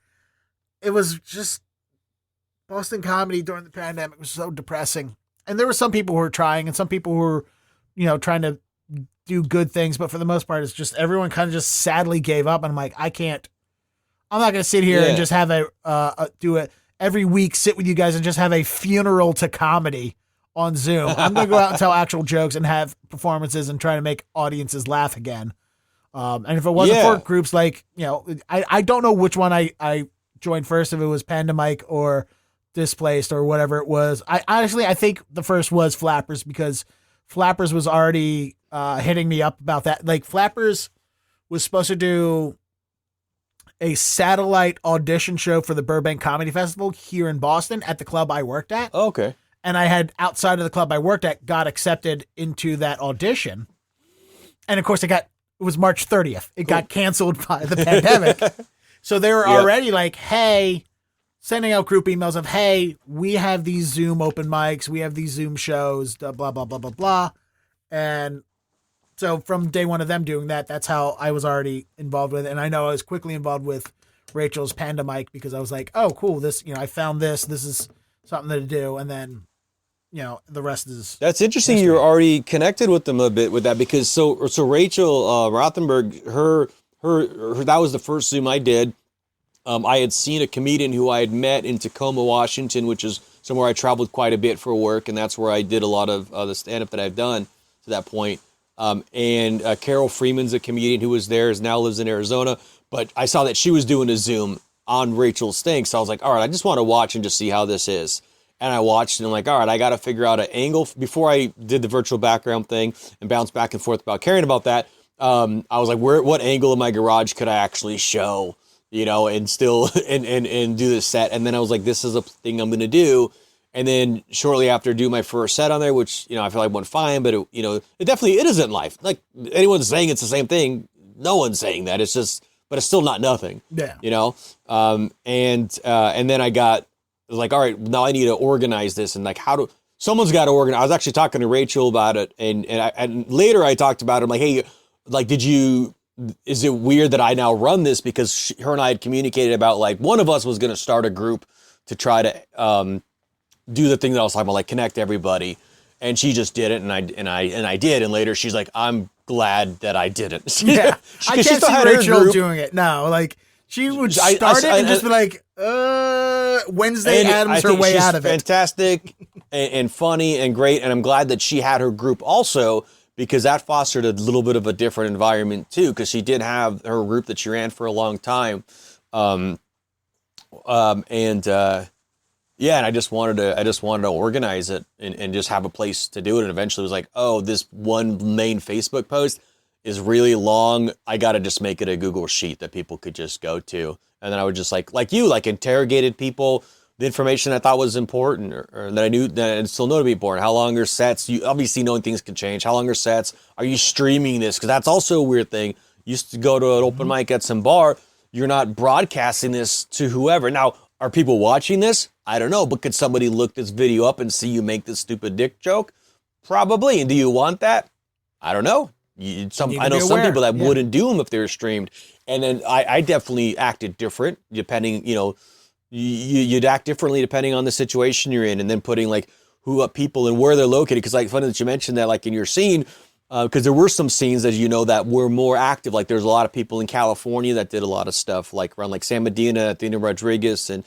it was just Boston comedy during the pandemic was so depressing. And there were some people who were trying, and some people who were, trying to do good things. But for the most part, it's just everyone kind of just sadly gave up. And I'm like, I'm not going to sit here and just have do it every week, sit with you guys and just have a funeral to comedy on Zoom. I'm going to go out and tell actual jokes and have performances and try to make audiences laugh again. And if it wasn't for groups like, I don't know which one I joined first, if it was Panda Mike or Displaced or whatever it was. I think the first was Flappers, because Flappers was already hitting me up about that. Like, Flappers was supposed to do a satellite audition show for the Burbank Comedy Festival here in Boston at the club I worked at. Oh, okay. And I had, outside of the club I worked at, got accepted into that audition. And of course it was March 30th. It got canceled by the pandemic. So they were already like, hey, sending out group emails of, hey, we have these Zoom open mics. We have these Zoom shows, blah, blah, blah, blah, blah. And so from day one of them doing that, that's how I was already involved with it. And I know I was quickly involved with Rachel's Panda Mic, because I was like, oh, cool. This, I found this is something to do. And then, the rest is. That's interesting. You're already connected with them a bit with that, because so Rachel Rothenberg, her that was the first Zoom I did. I had seen a comedian who I had met in Tacoma, Washington, which is somewhere I traveled quite a bit for work. And that's where I did a lot of the stand-up that I've done to that point. And Carol Freeman's a comedian who was there, now lives in Arizona. But I saw that she was doing a Zoom on Rachel's thing. So I was like, all right, I just want to watch and just see how this is. And I watched and I'm like, all right, I got to figure out an angle. Before I did the virtual background thing and bounced back and forth about caring about that, I was like, what angle in my garage could I actually show, and still and do this set. And then I was like, this is a thing I'm going to do. And then shortly after, do my first set on there, which, I feel like went fine, but it definitely, it isn't life. Like, anyone's saying it's the same thing. No one's saying that. It's just, but it's still not nothing. Yeah. And then I was like, all right, now I need to organize this. And like, someone's got to organize. I was actually talking to Rachel about it. And later I talked about it. I'm like, hey, like, is it weird that I now run this? Because her and I had communicated about, like, one of us was going to start a group to try to, do the thing that I was talking about, like connect everybody. And she just did it. And I did. And later she's like, I'm glad that I didn't. Yeah. I can't see Rachel doing it. No, like, she would start it and just be like, Wednesday Addams her way out of it. Fantastic and funny and great. And I'm glad that she had her group also, because that fostered a little bit of a different environment too, because she did have her group that she ran for a long time. And I just wanted to organize it and just have a place to do it. And eventually it was like, oh, this one main Facebook post is really long. I got to just make it a Google sheet that people could just go to. And then I would just like interrogated people, the information I thought was important or that I knew that I still know to be important. How long are sets? You obviously knowing things can change. How long are sets? Are you streaming this? Because that's also a weird thing. You used to go to an open mic at some bar. You're not broadcasting this to whoever. Now, are people watching this? I don't know, but could somebody look this video up and see you make this stupid dick joke? Probably. And do you want that? I don't know. I know some people that wouldn't do them if they were streamed. And then I definitely acted different, depending, you'd act differently depending on the situation you're in, and then putting like who people and where they're located. Because like funny that you mentioned that, like in your scene, because there were some scenes, as you know, that were more active. Like there's a lot of people in California that did a lot of stuff, like around like San Medina, Athena Rodriguez, and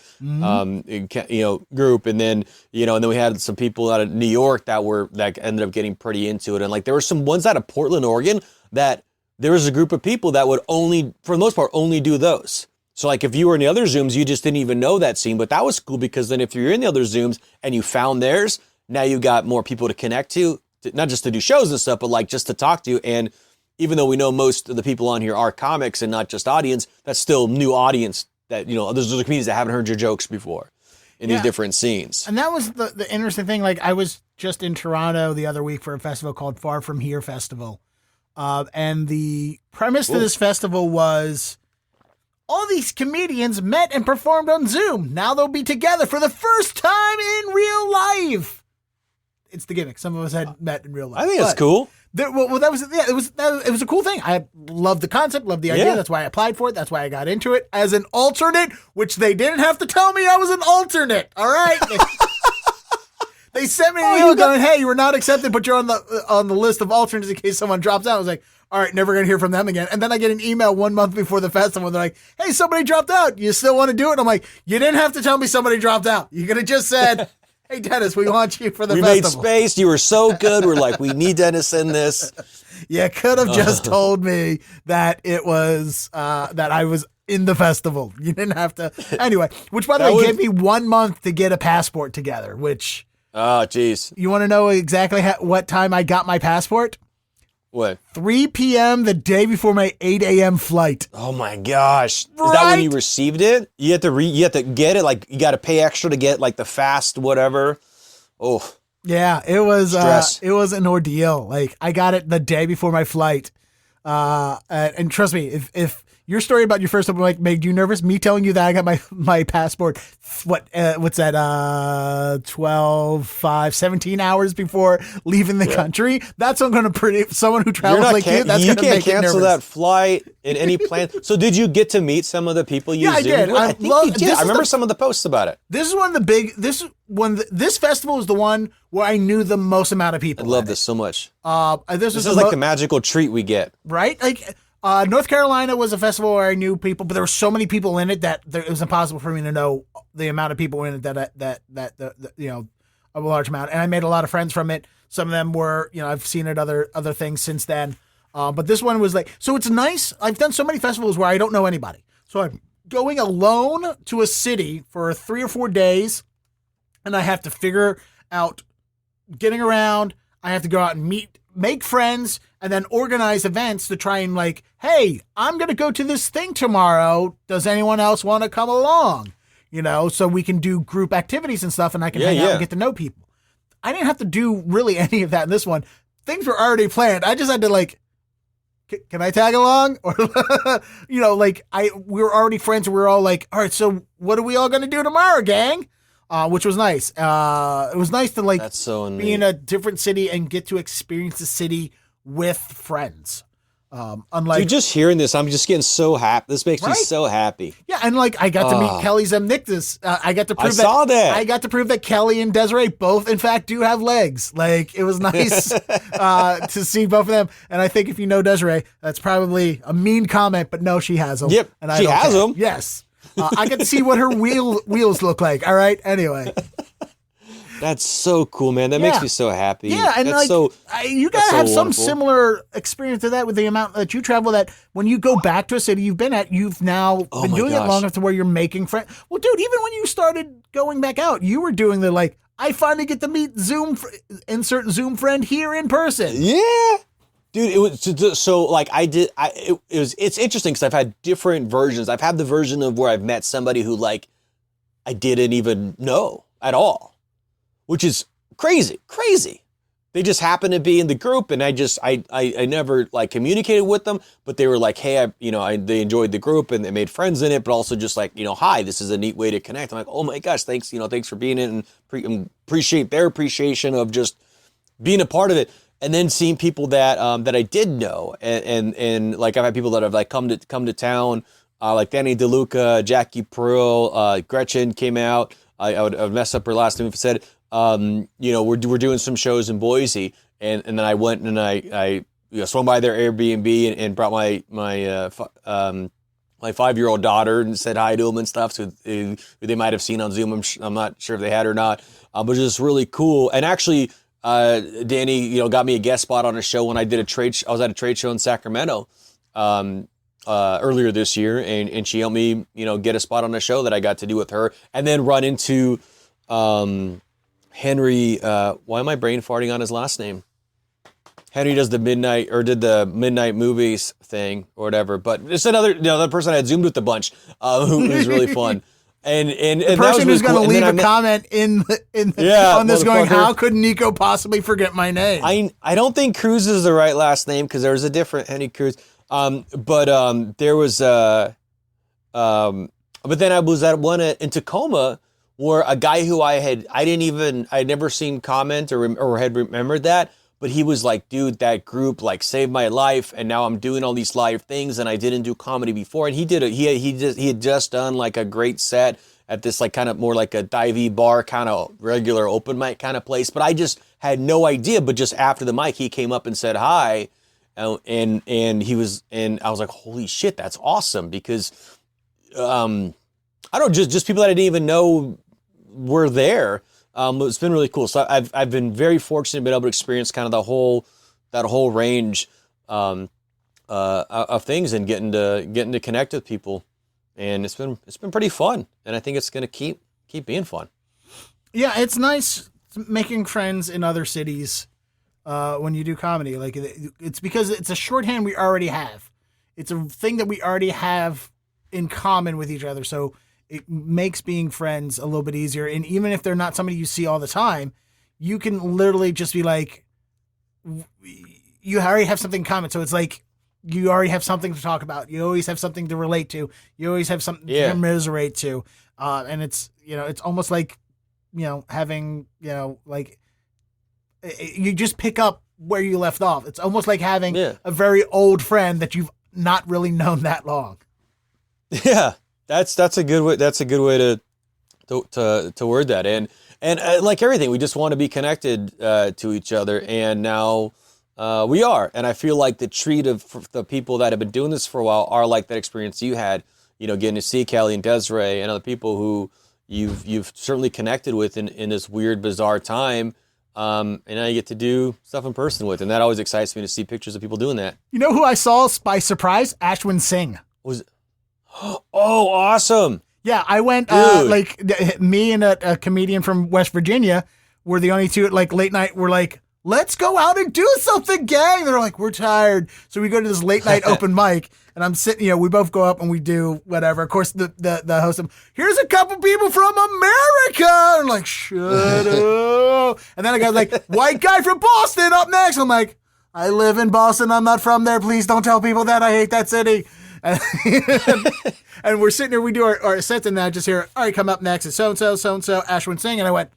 group, and then and then we had some people out of New York that ended up getting pretty into it, and like there were some ones out of Portland, Oregon, that there was a group of people that would only, for the most part, only do those. So like if you were in the other Zooms, you just didn't even know that scene, but that was cool because then if you're in the other Zooms and you found theirs, now you got more people to connect to, not just to do shows and stuff, but like just to talk to. And even though we know most of the people on here are comics and not just audience, that's still new audience that, there's other comedians that haven't heard your jokes before in these different scenes. And that was the interesting thing. Like I was just in Toronto the other week for a festival called Far From Here Festival. And the premise to this festival was all these comedians met and performed on Zoom. Now they'll be together for the first time in real life. It's the gimmick. Some of us had met in real life. I think it's cool. That was a cool thing. I loved the concept, loved the idea. Yeah. That's why I applied for it. That's why I got into it as an alternate, which they didn't have to tell me I was an alternate. All right. They sent me an email going, hey, you were not accepted, but you're on the list of alternates in case someone drops out. I was like, all right, never going to hear from them again. And then I get an email 1 month before the festival. They're like, hey, somebody dropped out. You still want to do it? I'm like, you didn't have to tell me somebody dropped out. You could have just said, Hey, Dennis, we want you for the we festival. made space. You were so good. We're like, we need Dennis in this. You could have just told me that it was that I was in the festival. You didn't have to. Anyway, which by the way gave me 1 month to get a passport together. Which oh, jeez. You want to know exactly what time I got my passport? What? 3 p.m. the day before my 8 a.m. flight. Oh my gosh! Right? Is that when you received it? You have to get it. Like you got to pay extra to get like the fast whatever. Oh. Yeah, it was Stress. it was an ordeal. Like I got it the day before my flight. And trust me, if your story about your first open mic made you nervous, me telling you that I got my passport, what's that, 12, 5, 17 hours before leaving the country, that's going to someone who travels like you, that's going to make you nervous. You can't cancel that flight in any plan. So did you get to meet some of the people you I Zoomed did. with? I think you did. I remember some of the posts about it. This is one of the big, this festival is the one where I knew the most amount of people. I love this so much. This is like the magical treat we get. Right? Like, North Carolina was a festival where I knew people, but there were so many people in it that it was impossible for me to know the amount of people in it that a large amount. And I made a lot of friends from it. Some of them were, I've seen it other things since then. But this one was like, so it's nice. I've done so many festivals where I don't know anybody. So I'm going alone to a city for 3 or 4 days, and I have to figure out getting around. I have to go out and make friends, and then organize events to try and like, hey, I'm going to go to this thing tomorrow. Does anyone else want to come along? So we can do group activities and stuff, and I can hang out and get to know people. I didn't have to do really any of that in this one. Things were already planned. I just had to like, can I tag along? Or, we were already friends. And we were all like, all right, so what are we all going to do tomorrow, gang? Which was nice. It was nice to like be in a different city and get to experience the city with friends. Unlike Dude, just hearing this, I'm just getting so happy. This makes me so happy. Yeah, and like I got to meet Kelly Zemnictus. I got to prove I got to prove that Kelly and Desiree both, in fact, do have legs. Like it was nice to see both of them. And I think if you know Desiree, that's probably a mean comment, but no, she has them. Yep, and she has them. Yes. I get to see what her wheels look like. All right. Anyway. That's so cool, man. That makes me so happy. Yeah, and that's you gotta have some similar experience to that with the amount that you travel. That when you go back to a city you've been at, you've now been doing it long enough to where you're making friends. Well, dude, even when you started going back out, you were doing the like, I finally get to meet insert Zoom friend here in person. Yeah. Dude, it was so like it's interesting because I've had different versions. I've had the version of where I've met somebody who like I didn't even know at all, which is crazy. They just happened to be in the group, and I never like communicated with them, but they were like, hey, they enjoyed the group and they made friends in it, but also just like, hi, this is a neat way to connect. I'm like, oh my gosh, thanks, thanks for being in, and appreciate their appreciation of just being a part of it. And then seeing people that I did know, and like I've had people that have like come to town, like Danny DeLuca, Jackie Pearl, Gretchen came out. I would mess up her last name if I said, we're doing some shows in Boise, and then I went and I swung by their Airbnb and brought my 5-year-old daughter and said hi to them and stuff. So they might have seen on Zoom. I'm not sure if they had or not, but just really cool. And actually. Danny, got me a guest spot on a show when I did I was at a trade show in Sacramento, earlier this year, and she helped me, get a spot on a show that I got to do with her, and then run into, Henry, why am I brain farting on his last name? Henry did the midnight movies thing or whatever, but it's another person I had Zoomed with a bunch, who was really fun. And the person who's going to leave a comment on this going, how could Niko possibly forget my name? I don't think Cruz is the right last name because there was a different Henry Cruz. But there was but then I was at one in Tacoma where a guy who I'd never seen comment or had remembered that. But he was like, dude, that group like saved my life, and now I'm doing all these live things, and I didn't do comedy before. And he had just done like a great set at this like kind of more like a divey bar kind of regular open mic kind of place. But I just had no idea. But just after the mic, he came up and said hi, and I was like, holy shit, that's awesome, because I don't just people that I didn't even know were there. It's been really cool. So I've been very fortunate to be able to experience kind of that whole range of things and getting to connect with people, and it's been pretty fun, and I think it's going to keep being fun. Yeah, it's nice making friends in other cities when you do comedy. Like it's because it's a shorthand we already have. It's a thing that we already have in common with each other, so it makes being friends a little bit easier. And even if they're not somebody you see all the time, you can literally just be like, you already have something in common. So it's like you already have something to talk about. You always have something to relate to. You always have something to commiserate to. And it's, it's almost like, having, like you just pick up where you left off. It's almost like having a very old friend that you've not really known that long. Yeah, that's a good way. That's a good way to word that. And like everything, we just want to be connected to each other. And now we are. And I feel like the treat of the people that have been doing this for a while are like that experience you had. Getting to see Kelly and Desiree and other people who you've certainly connected with in this weird, bizarre time. And now you get to do stuff in person with, and that always excites me to see pictures of people doing that. You know who I saw by surprise? Ashwin Singh. Was it? Oh, awesome. Yeah, I went, me and a comedian from West Virginia were the only two at like late night. We're like, let's go out and do something, gang. They're like, we're tired. So we go to this late night open mic, and I'm sitting, we both go up and we do whatever. Of course, the host, here's a couple people from America. And I'm like, shut up. And then a guy's like, white guy from Boston up next. I'm like, I live in Boston. I'm not from there. Please don't tell people that. I hate that city. And we're sitting here, we do our sets, and I just hear, all right, come up next is so-and-so, Ashwin Singh. And I went,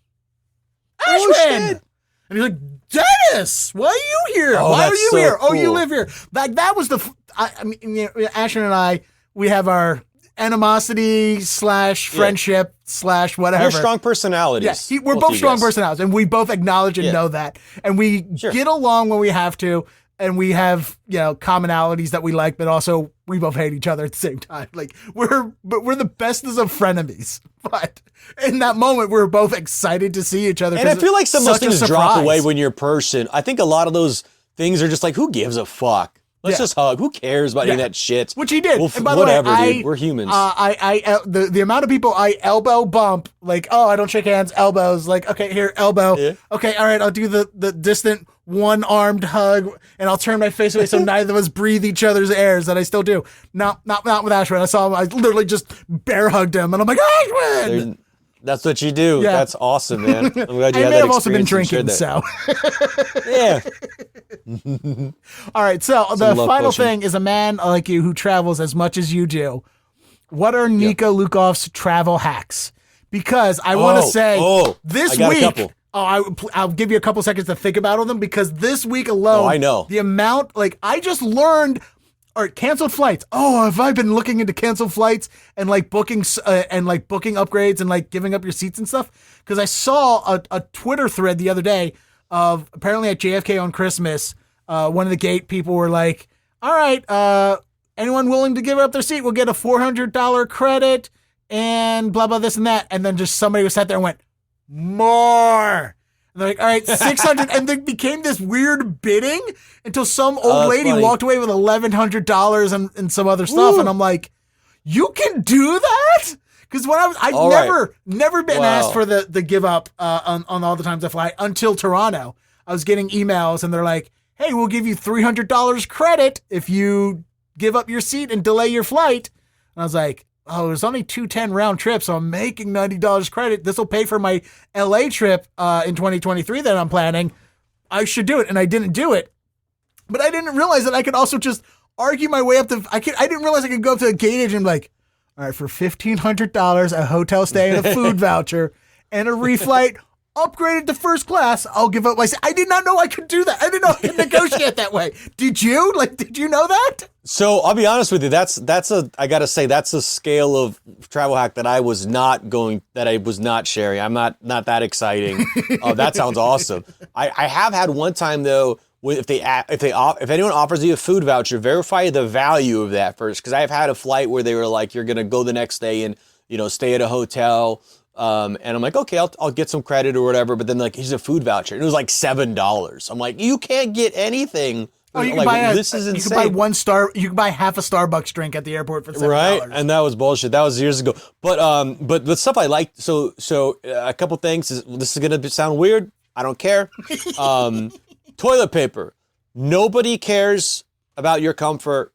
Ashwin! And he's like, Dennis, why are you here? Why are you so here? cool. Oh, you live here. Like, that was Ashwin and I, we have our animosity / friendship / whatever. You're strong personalities. Yeah, we're both strong personalities, and we both acknowledge and know that. And we get along when we have to. And we have, commonalities that we like, but also we both hate each other at the same time. Like we're the bestest of frenemies. But in that moment, we were both excited to see each other. And I feel like some of those things drop away when you're a person. I think a lot of those things are just like, who gives a fuck? Let's just hug. Who cares about any of that shit? Which he did. And by the way, dude, we're humans. The amount of people I elbow bump, like, oh, I don't shake hands, elbows. Like, okay, here, elbow. Yeah. Okay, all right, I'll do the distant one-armed hug, and I'll turn my face away so neither of us breathe each other's airs, that I still do. Not with Ashwin. I saw him, I literally just bear hugged him, and I'm like, Ashwin! That's what you do. Yeah. That's awesome, man. I'm glad you had that experience. I may have also been drinking, so. Yeah. All right, so the final thing is a man like you who travels as much as you do. What are Niko Lukoff's travel hacks? Because I want to say this week, I'll give you a couple seconds to think about all them, because this week alone, I know the amount, I just learned, or canceled flights. Oh, have I been looking into canceled flights and booking booking upgrades and giving up your seats and stuff? Because I saw a Twitter thread the other day of apparently at JFK on Christmas, one of the gate people were like, all right, anyone willing to give up their seat will get a $400 credit and blah, blah, this and that. And then just somebody was sat there and went, more. And they're like, all right, 600. And then became this weird bidding until some old lady walked away with $1,100 and some other stuff. Ooh. And I'm like, you can do that? Because when I've never been asked for the give up on all the times I fly until Toronto. I was getting emails and they're like, hey, we'll give you $300 credit if you give up your seat and delay your flight. And I was like, oh, there's only 210 round trips, so I'm making $90 credit. This will pay for my LA trip in 2023 that I'm planning. I should do it. And I didn't do it. But I didn't realize that I could also just argue my way up to, I didn't realize I could go up to a gate agent and be like, all right, for $1,500, a hotel stay and a food voucher and a reflight upgraded to first class, I'll give up my seat. I did not know I could do that. I didn't know I could negotiate that way. Did you? Did you know that? So I'll be honest with you. I gotta say, that's a scale of travel hack that I was not sharing. I'm not that exciting. That sounds awesome. I have had one time though, if anyone offers you a food voucher, verify the value of that first. Cause I've had a flight where they were like, you're going to go the next day and, stay at a hotel, And I'm like, okay, I'll get some credit or whatever. But then like, here's a food voucher. And it was like $7. I'm like, you can't get anything. Oh, you can like, buy this is insane. You can buy half a Starbucks drink at the airport for $7. Right, and that was bullshit. That was years ago. But the stuff I liked. So a couple things. This is gonna sound weird. I don't care. Toilet paper. Nobody cares about your comfort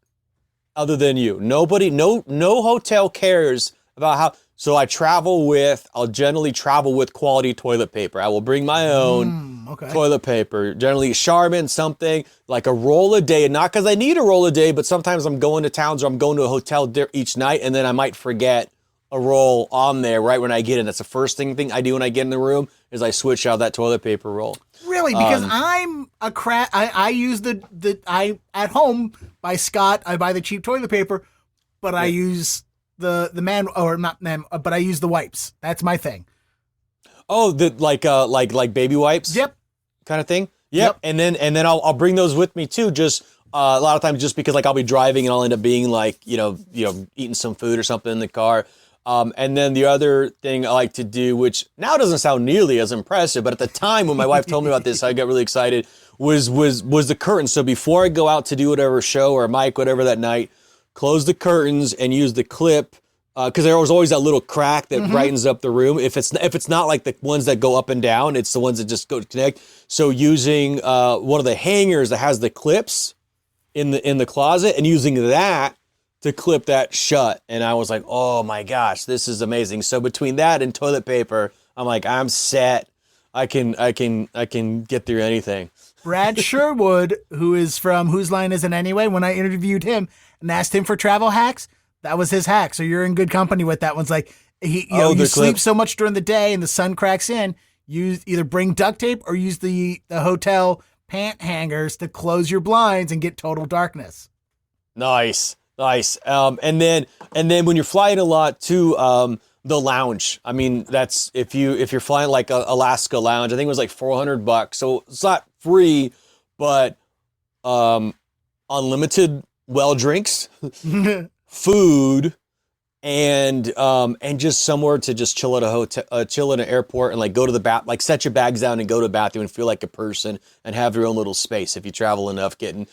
other than you. Nobody. No hotel cares about how. So I'll generally travel with quality toilet paper. I will bring my own toilet paper, generally Charmin, something like a roll a day. Not because I need a roll a day, but sometimes I'm going to towns or I'm going to a hotel each night, and then I might forget a roll on there right when I get in. That's the first thing I do when I get in the room is I switch out that toilet paper roll. Really? Because I'm a crap. I use I at home by Scott. I buy the cheap toilet paper, but I use the man, or not man, but I use the wipes. That's my thing. Oh, the like baby wipes. Yep. Kind of thing. Yep. And then I'll bring those with me too. Just a lot of times, just because like I'll be driving and I'll end up being like eating some food or something in the car. And then the other thing I like to do, which now doesn't sound nearly as impressive, but at the time when my wife told me about this, I got really excited. Was the curtains. So before I go out to do whatever show or mic, whatever that night, close the curtains and use the clip, because there was always that little crack that brightens up the room. If it's not like the ones that go up and down, it's the ones that just go to connect. So using one of the hangers that has the clips in the closet and using that to clip that shut. And I was like, oh my gosh, this is amazing. So between that and toilet paper, I'm like, I'm set. I can get through anything. Brad Sherwood, who is from Whose Line Is It Anyway, when I interviewed him and asked him for travel hacks, that was his hack. So you're in good company with that. One's like, you sleep so much during the day and the sun cracks in, you either bring duct tape or use the hotel pant hangers to close your blinds and get total darkness. Nice. And then when you're flying a lot too, the lounge. I mean, that's if you're flying like Alaska lounge, I think it was like $400. So it's not free, but unlimited well drinks, food, and just somewhere to just chill at a hotel, chill in an airport, and like go to the like set your bags down and go to the bathroom and feel like a person and have your own little space. If you travel enough, getting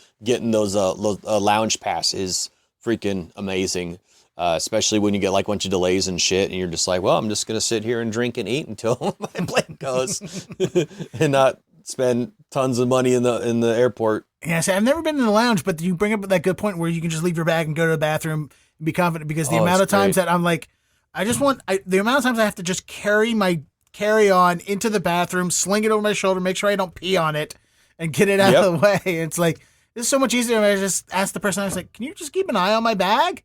those lounge passes. Freaking amazing, especially when you get like a bunch of delays and shit, and you're just like, well, I'm just gonna sit here and drink and eat until my plane goes, and not spend tons of money in the airport. Yeah, so I've never been in the lounge, but you bring up that good point where you can just leave your bag and go to the bathroom and be confident, because the amount of times that I'm like, the amount of times I have to just carry my carry-on into the bathroom, sling it over my shoulder, make sure I don't pee on it, and get it out of the way. It's like, this is so much easier. I just asked the person, I was like, can you just keep an eye on my bag?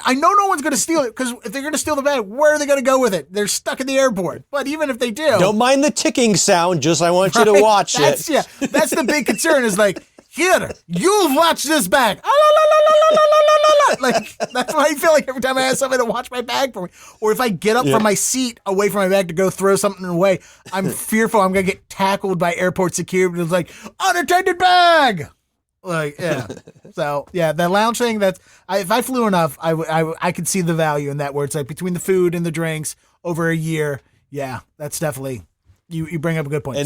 I know no one's going to steal it, because if they're going to steal the bag, where are they going to go with it? They're stuck at the airport. But even if they do. Don't mind the ticking sound, just I want you to watch it. Yeah, that's the big concern is like, here, you watch this bag. Like, that's what I feel like every time I ask somebody to watch my bag for me. Or if I get up from my seat away from my bag to go throw something away, I'm fearful I'm going to get tackled by airport security. It's like, unattended bag. Like, yeah. So, yeah, that lounge thing, if I flew enough, I could see the value in that, where it's like between the food and the drinks over a year. Yeah, that's definitely, you bring up a good point.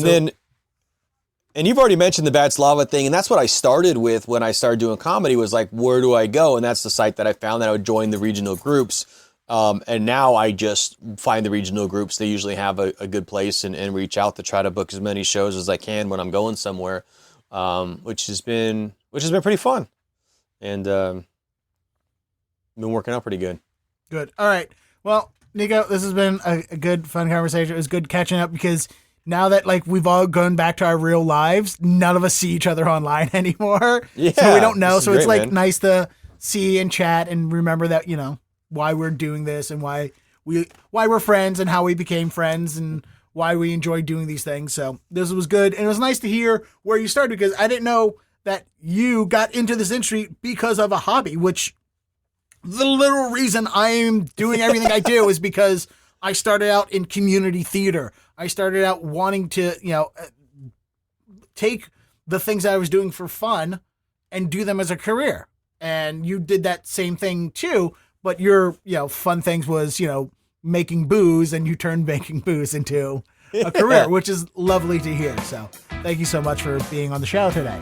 And you've already mentioned the Batslava thing, and that's what I started with when I started doing comedy, was like, where do I go? And that's the site that I found that I would join the regional groups. And now I just find the regional groups. They usually have a good place and reach out to try to book as many shows as I can when I'm going somewhere. Which has been pretty fun, and been working out pretty good. Good. All right. Well, Niko, this has been a good, fun conversation. It was good catching up, because now that like we've all gone back to our real lives, none of us see each other online anymore. Yeah, so we don't know. So it's like nice to see and chat and remember that, why we're doing this and why we're friends and how we became friends and why we enjoy doing these things. So this was good. And it was nice to hear where you started, because I didn't know that you got into this industry because of a hobby, which the literal reason I'm doing everything I do is because I started out in community theater. I started out wanting to, take the things I was doing for fun and do them as a career. And you did that same thing too, but your, fun things was, making booze and you turned making booze into a career, which is lovely to hear. So thank you so much for being on the show today.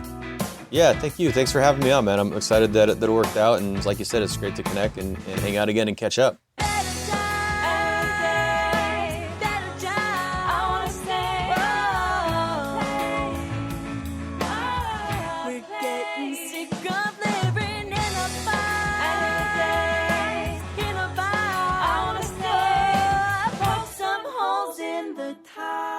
Yeah, thank you. Thanks for having me on, man. I'm excited that it worked out. And like you said, it's great to connect and hang out again and catch up. Time.